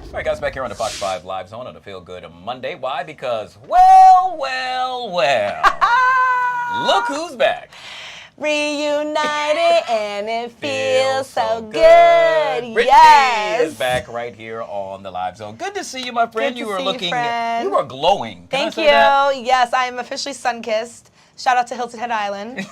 All right, guys, back here on the Fox 5 Live Zone on a Feel Good Monday. Why? Because, well, look who's back. Reunited and it feels so good. Brittany Yes. is back right here on the Live Zone. Good to see you, my friend. Good to You were see you, looking, friend. you were glowing. Can I Thank say you. that? Yes, I am officially sun-kissed. Shout out to Hilton Head Island.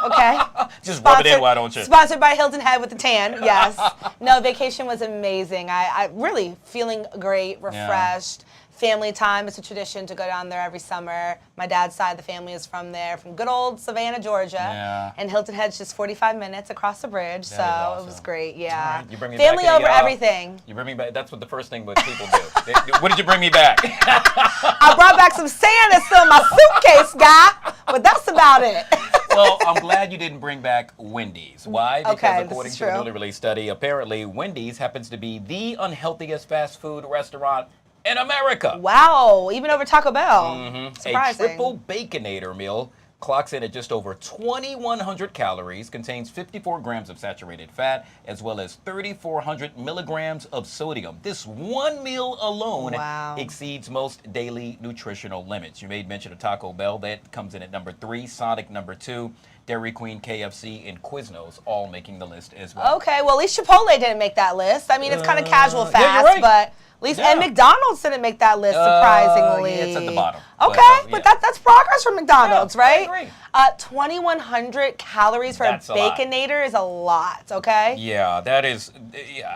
Okay. Just rub it in, why don't you? Sponsored by Hilton Head with the tan. Yes. No, vacation was amazing. I really feeling great, refreshed. Family time. It's a tradition to go down there every summer. My dad's side of the family is from there, from good old Savannah, Georgia. Yeah. And Hilton Head's just 45 minutes across the bridge, so awesome. It was great. Yeah. Right. You bring me Family back to over the, everything. You bring me back. That's what the first thing what people do. What did you bring me back? I brought back some sand that's still in my suitcase, guy, but that's about it. Well, I'm glad you didn't bring back Wendy's. Why? Because Okay, according to a newly released study, apparently Wendy's happens to be the unhealthiest fast food restaurant in America. Wow, even over Taco Bell. A Surprising. triple Baconator meal clocks in at just over 2,100 calories, contains 54 grams of saturated fat, as well as 3,400 milligrams of sodium. This one meal alone exceeds most daily nutritional limits. You made mention of Taco Bell. That comes in at number 3, Sonic number 2, Dairy Queen, KFC, and Quiznos all making the list as well. Okay, well, at least Chipotle didn't make that list. I mean, it's kind of casual fast, yeah, you're right. but at least and McDonald's didn't make that list, surprisingly. Yeah, it's at the bottom. Okay, but that's progress from McDonald's, right? I agree. 2,100 calories for That's a a lot. Baconator is a lot, okay? Yeah, that is,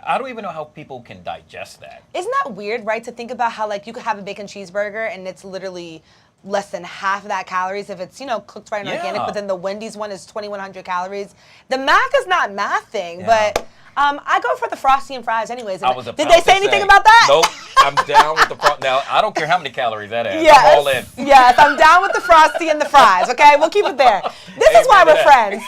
I don't even know how people can digest that. Isn't that weird, right, to think about how, like, you could have a bacon cheeseburger and it's literally less than half of that calories if it's, you know, cooked right and organic, but then the Wendy's one is 2,100 calories. The math is not mathing, but I go for the Frosty and fries anyways. Did they say anything about that? Nope, I'm down with the Frosty. Now, I don't care how many calories that has. Yes, I'm all in. yes, I'm down with the Frosty and the fries, okay? We'll keep it there. This is why we're friends.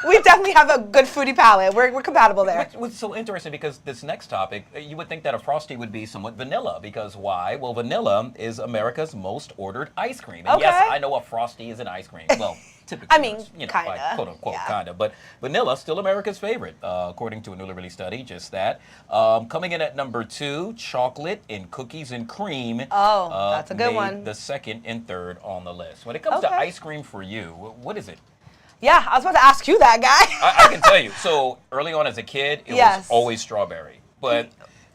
We definitely have a good foodie palate. We're compatible there. What's so interesting, because this next topic, you would think that a Frosty would be somewhat vanilla, because why? Well, vanilla is America's most ordered ice cream. And yes, I know a Frosty is an ice cream. Well, typically, I mean, you know, kinda, like, quote unquote, kinda. But vanilla still America's favorite, according to a newly released study. Just that. Coming in at number 2, chocolate and cookies and cream. Oh, that's a good made one. The second and third on the list. When it comes to ice cream for you, what is it? Yeah, I was about to ask you that, guy. I can tell you. So early on as a kid, it was always strawberry. But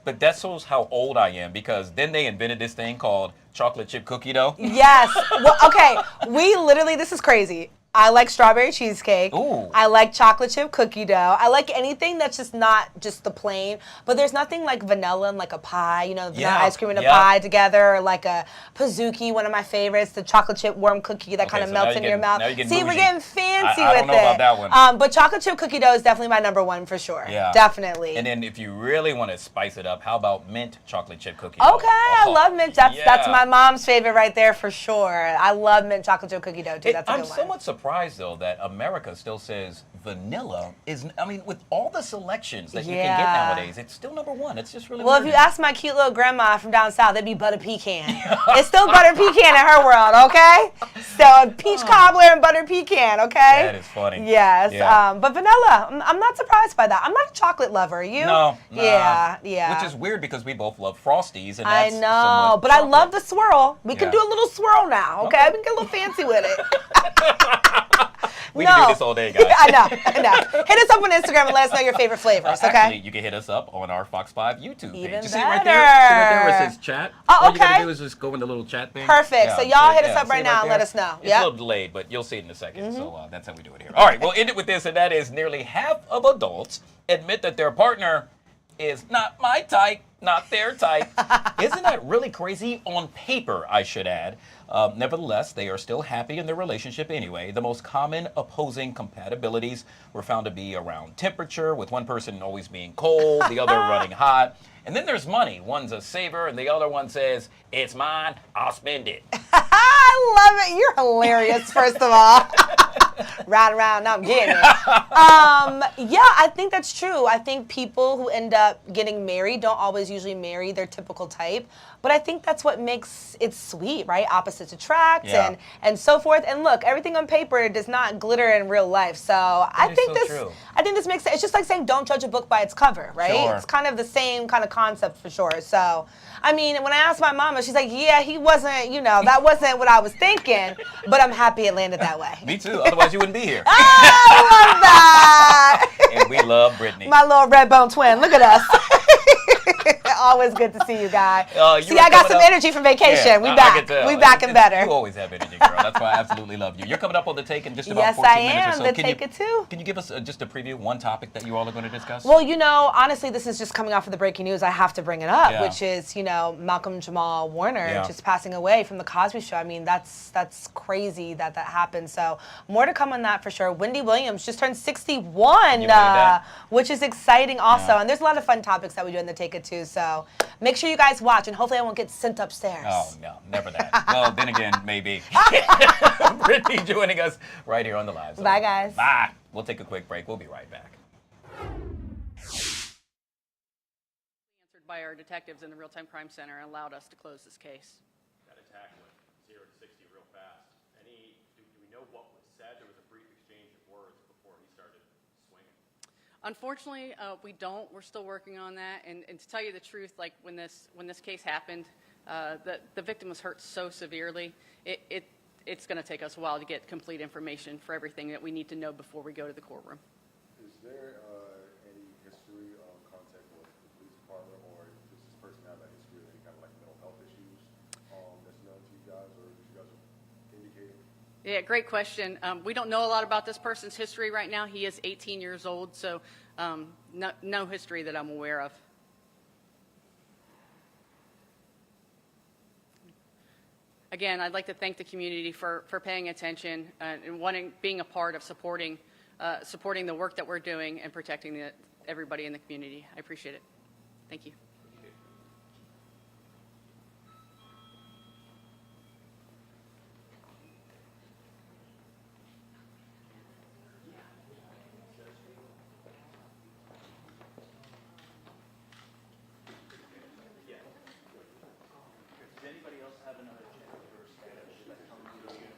that shows how old I am, because then they invented this thing called chocolate chip cookie dough. Yes. Well, okay. We literally, this is crazy. I like strawberry cheesecake. Ooh. I like chocolate chip cookie dough. I like anything that's just not just the plain, but there's nothing like vanilla and like a pie, you know, vanilla ice cream and a pie together, or like a Pizookie, one of my favorites, the chocolate chip warm cookie that kind of melts in your mouth. See, we're getting fancy with it. I don't know about that one. But chocolate chip cookie dough is definitely my number 1 for sure. Yeah. Definitely. And then if you really want to spice it up, how about mint chocolate chip cookie dough? Okay, I love mint. That's my mom's favorite right there for sure. I love mint chocolate chip cookie dough too. That's a good one. I'm somewhat surprised though that America still says vanilla is, I mean, with all the selections that you can get nowadays, it's still number 1. It's just really Well, weird. if you ask my cute little grandma from down south, it'd be butter pecan. It's still butter pecan in her world, okay? So peach cobbler and butter pecan, okay? That is funny. Yes, but vanilla, I'm not surprised by that. I'm not a chocolate lover, you? No. Yeah. Which is weird because we both love Frosties, and I that's know, but I love the swirl. We can do a little swirl now, okay? We can get a little fancy with it. We can do this all day, guys. I know. Hit us up on Instagram and let us know your favorite flavors, okay? Actually, you can hit us up on our Fox 5 YouTube page. Even You see right there? See right there where it says chat? Oh, All you gotta okay. do is just go in the little chat thing. Perfect. So y'all hit us up see right now and let us know. It's a little delayed, but you'll see it in a second. So that's how we do it here. All right, we'll end it with this, and that is nearly half of adults admit that their partner is not my type, not their type. Isn't that really crazy? On paper, I should add. Nevertheless, they are still happy in their relationship anyway. The most common opposing compatibilities were found to be around temperature, with one person always being cold, the other running hot. And then there's money. One's a saver, and the other one says, it's mine, I'll spend it. I love it. You're hilarious, first of all. Ride around, now I'm getting it. Yeah, I think that's true. I think people who end up getting married don't always usually marry their typical type. But I think that's what makes it sweet, right? Opposites attract and so forth. And look, everything on paper does not glitter in real life. So I think this makes sense. It's just like saying don't judge a book by its cover, right? Sure. It's kind of the same kind of concept for sure. So, I mean, when I asked my mama, she's like, yeah, he wasn't, you know, that wasn't what I was thinking, but I'm happy it landed that way. Me too, otherwise you wouldn't be here. I love that. And we love Brittany. My little red bone twin. Look at us. Always good to see you, Guy. You See, were I got coming some up- energy from vacation. Yeah, we I back. can tell. We back and better. You always have energy, girl. That's why I absolutely love you. You're coming up on the take in just about Yes, 14 I minutes or am. so. The Can take you, it too. Can you give us just a preview, one topic that you all are going to discuss? Well, you know, honestly, this is just coming off of the breaking news. I have to bring it up, Yeah. which is, you know, Malcolm-Jamal Warner Yeah. just passing away from the Cosby Show. I mean, that's crazy that happened. So more to come on that for sure. Wendy Williams just turned 61, which is exciting also. Yeah. And there's a lot of fun topics that we do in the Take It Too. So make sure you guys watch, and hopefully I won't get sent upstairs. Oh, no, never that. Well, then again, maybe. Brittany joining us right here on the live. Bye, guys. Bye. We'll take a quick break. We'll be right back. Answered by our detectives in the Real-Time Crime Center and allowed us to close this case. That attack went 0 to 60 real fast. Do we know what was said? There was a brief exchange of words before he started swinging. Unfortunately, we don't. We're still working on that. And to tell you the truth, like when this case happened, the victim was hurt so severely. It's going to take us a while to get complete information for everything that we need to know before we go to the courtroom. Is there any history of contact with the police department, or does this person have a history of any kind of like mental health issues that's known to you guys, or that you guys are indicating? Yeah, great question. We don't know a lot about this person's history right now. He is 18 years old, so no history that I'm aware of. Again, I'd like to thank the community for paying attention and being a part of supporting the work that we're doing and protecting everybody in the community. I appreciate it. Thank you. Does anybody else have another chance or status that comes to the unit?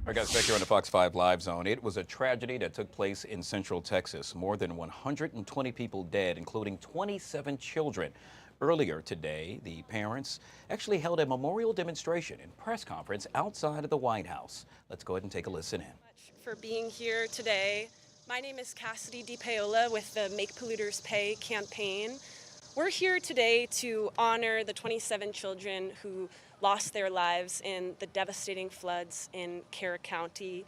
All right, guys, back here on the Fox 5 Live Zone. It was a tragedy that took place in Central Texas. More than 120 people dead, including 27 children. Earlier today, the parents actually held a memorial demonstration and press conference outside of the White House. Let's go ahead and take a listen in. For being here today. My name is Cassidy DiPaola with the Make Polluters Pay campaign. We're here today to honor the 27 children who lost their lives in the devastating floods in Kara County.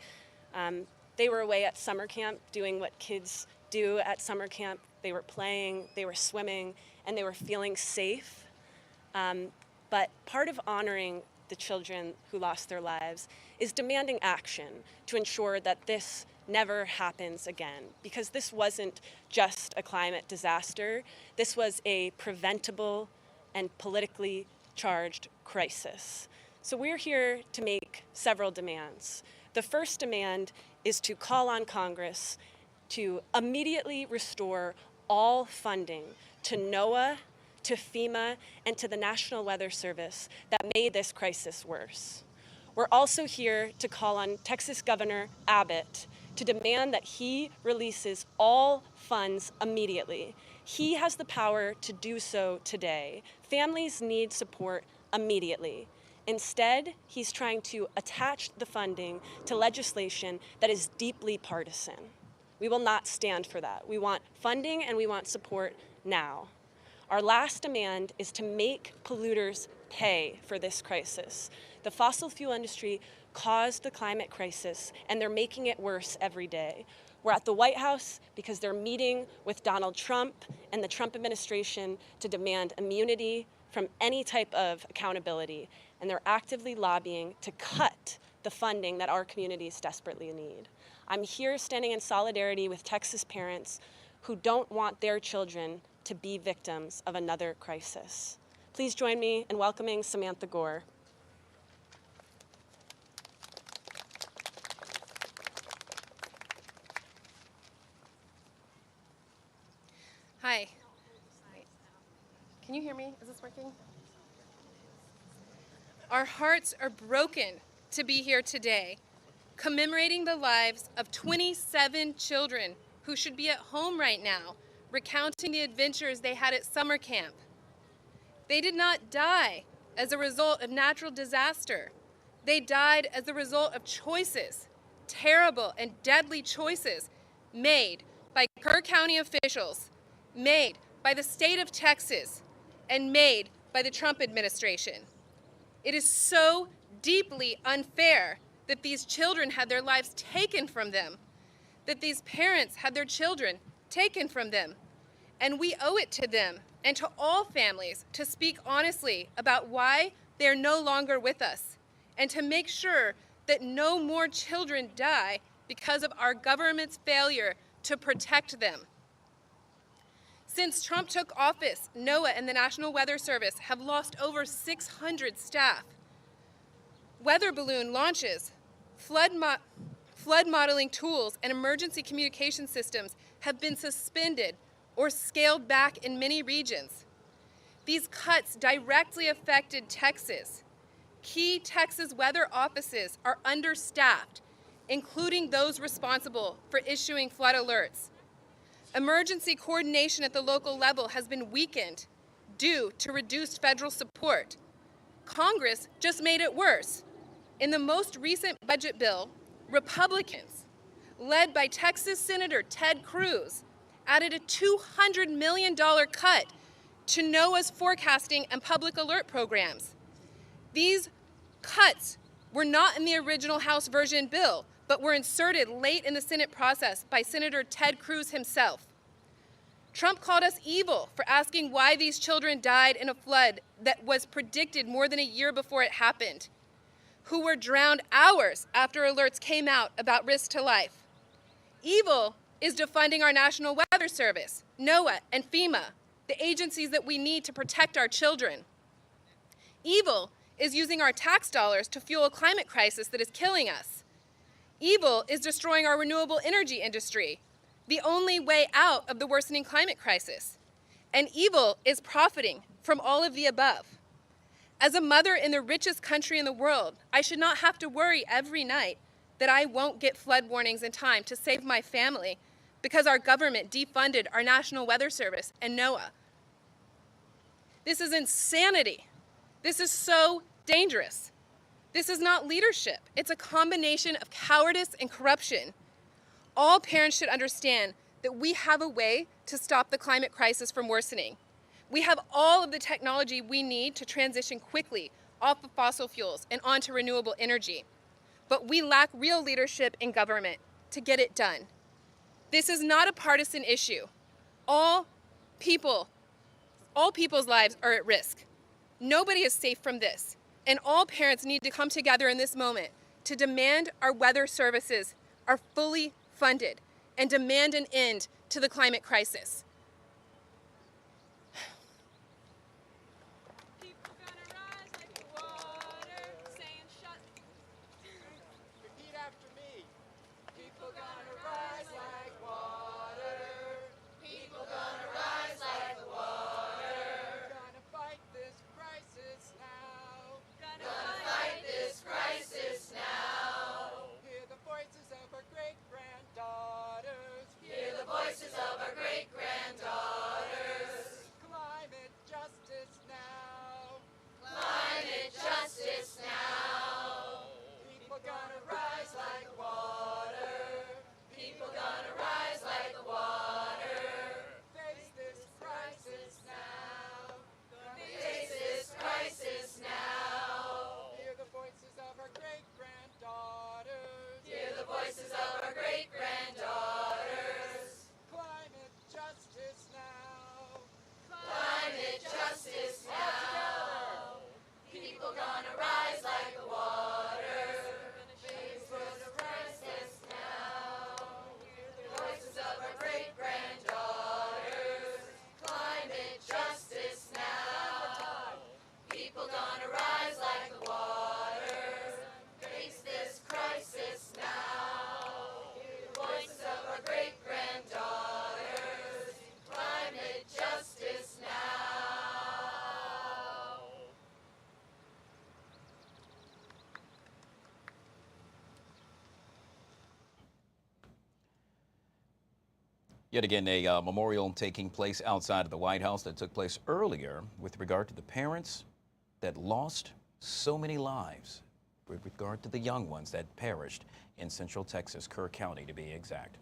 They were away at summer camp doing what kids do at summer camp. They were playing, they were swimming, and they were feeling safe. But part of honoring the children who lost their lives is demanding action to ensure that this never happens again, because this wasn't just a climate disaster. This was a preventable and politically charged crisis. So we're here to make several demands. The first demand is to call on Congress to immediately restore all funding to NOAA, to FEMA, and to the National Weather Service that made this crisis worse. We're also here to call on Texas Governor Abbott to demand that he releases all funds immediately. He has the power to do so today. Families need support immediately. Instead, he's trying to attach the funding to legislation that is deeply partisan. We will not stand for that. We want funding and we want support now. Our last demand is to make polluters pay for this crisis. The fossil fuel industry caused the climate crisis, and they're making it worse every day. We're at the White House because they're meeting with Donald Trump and the Trump administration to demand immunity from any type of accountability, and they're actively lobbying to cut the funding that our communities desperately need. I'm here standing in solidarity with Texas parents who don't want their children to be victims of another crisis. Please join me in welcoming Samantha Gore. Hi. Can you hear me? Is this working? Our hearts are broken to be here today, commemorating the lives of 27 children who should be at home right now, recounting the adventures they had at summer camp. They did not die as a result of natural disaster. They died as a result of choices, terrible and deadly choices made by Kerr County officials, made by the state of Texas, and made by the Trump administration. It is so deeply unfair that these children had their lives taken from them, that these parents had their children taken from them. And we owe it to them and to all families to speak honestly about why they're no longer with us, and to make sure that no more children die because of our government's failure to protect them. Since Trump took office, NOAA and the National Weather Service have lost over 600 staff. Weather balloon launches, flood modeling tools, and emergency communication systems have been suspended or scaled back in many regions. These cuts directly affected Texas. Key Texas weather offices are understaffed, including those responsible for issuing flood alerts. Emergency coordination at the local level has been weakened due to reduced federal support. Congress just made it worse. In the most recent budget bill, Republicans, led by Texas Senator Ted Cruz, added a $200 million cut to NOAA's forecasting and public alert programs. These cuts were not in the original House version bill, but were inserted late in the Senate process by Senator Ted Cruz himself. Trump called us evil for asking why these children died in a flood that was predicted more than a year before it happened, who were drowned hours after alerts came out about risk to life. Evil is defunding our National Weather Service, NOAA, and FEMA, the agencies that we need to protect our children. Evil is using our tax dollars to fuel a climate crisis that is killing us. Evil is destroying our renewable energy industry, the only way out of the worsening climate crisis. And evil is profiting from all of the above. As a mother in the richest country in the world, I should not have to worry every night that I won't get flood warnings in time to save my family because our government defunded our National Weather Service and NOAA. This is insanity. This is so dangerous. This is not leadership. It's a combination of cowardice and corruption. All parents should understand that we have a way to stop the climate crisis from worsening. We have all of the technology we need to transition quickly off of fossil fuels and onto renewable energy. But we lack real leadership in government to get it done. This is not a partisan issue. All people's lives are at risk. Nobody is safe from this. And all parents need to come together in this moment to demand our weather services are fully funded and demand an end to the climate crisis. Repeat after me. People gonna rise like water. People gonna rise like water. Gonna fight this crisis now. Gonna fight this crisis now. Hear the voices of our great-granddaughters. Hear the voices of our great-granddaughters. Climate justice now. Climate justice now. People gonna rise like water. People gonna rise like water. Face this crisis now. Face this crisis now. Hear the voices of our great-granddaughters. Hear the voices of our great-granddaughters. Climate justice now. Climate justice now. People gonna rise like the water. People gonna rise this now. Hear the voices of our great-granddaughters. Climate justice now. People gonna rise like the water. Face this crisis now. Hear the voices of our great-granddaughters. Climate justice now. Yet again, a memorial taking place outside of the White House that took place earlier with regard to the parents that lost so many lives, with regard to the young ones that perished in Central Texas, Kerr County to be exact.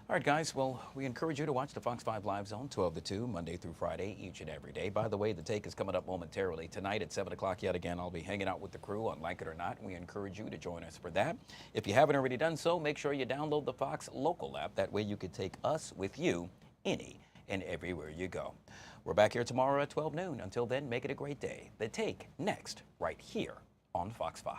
All right, guys, well, we encourage you to watch the Fox 5 Live Zone 12 to 2, Monday through Friday, each and every day. By the way, The Take is coming up momentarily. Tonight at 7 o'clock yet again, I'll be hanging out with the crew on Like It or Not. We encourage you to join us for that. If you haven't already done so, make sure you download the Fox local app. That way you can take us with you any and everywhere you go. We're back here tomorrow at 12 noon. Until then, make it a great day. The Take next, right here on Fox 5.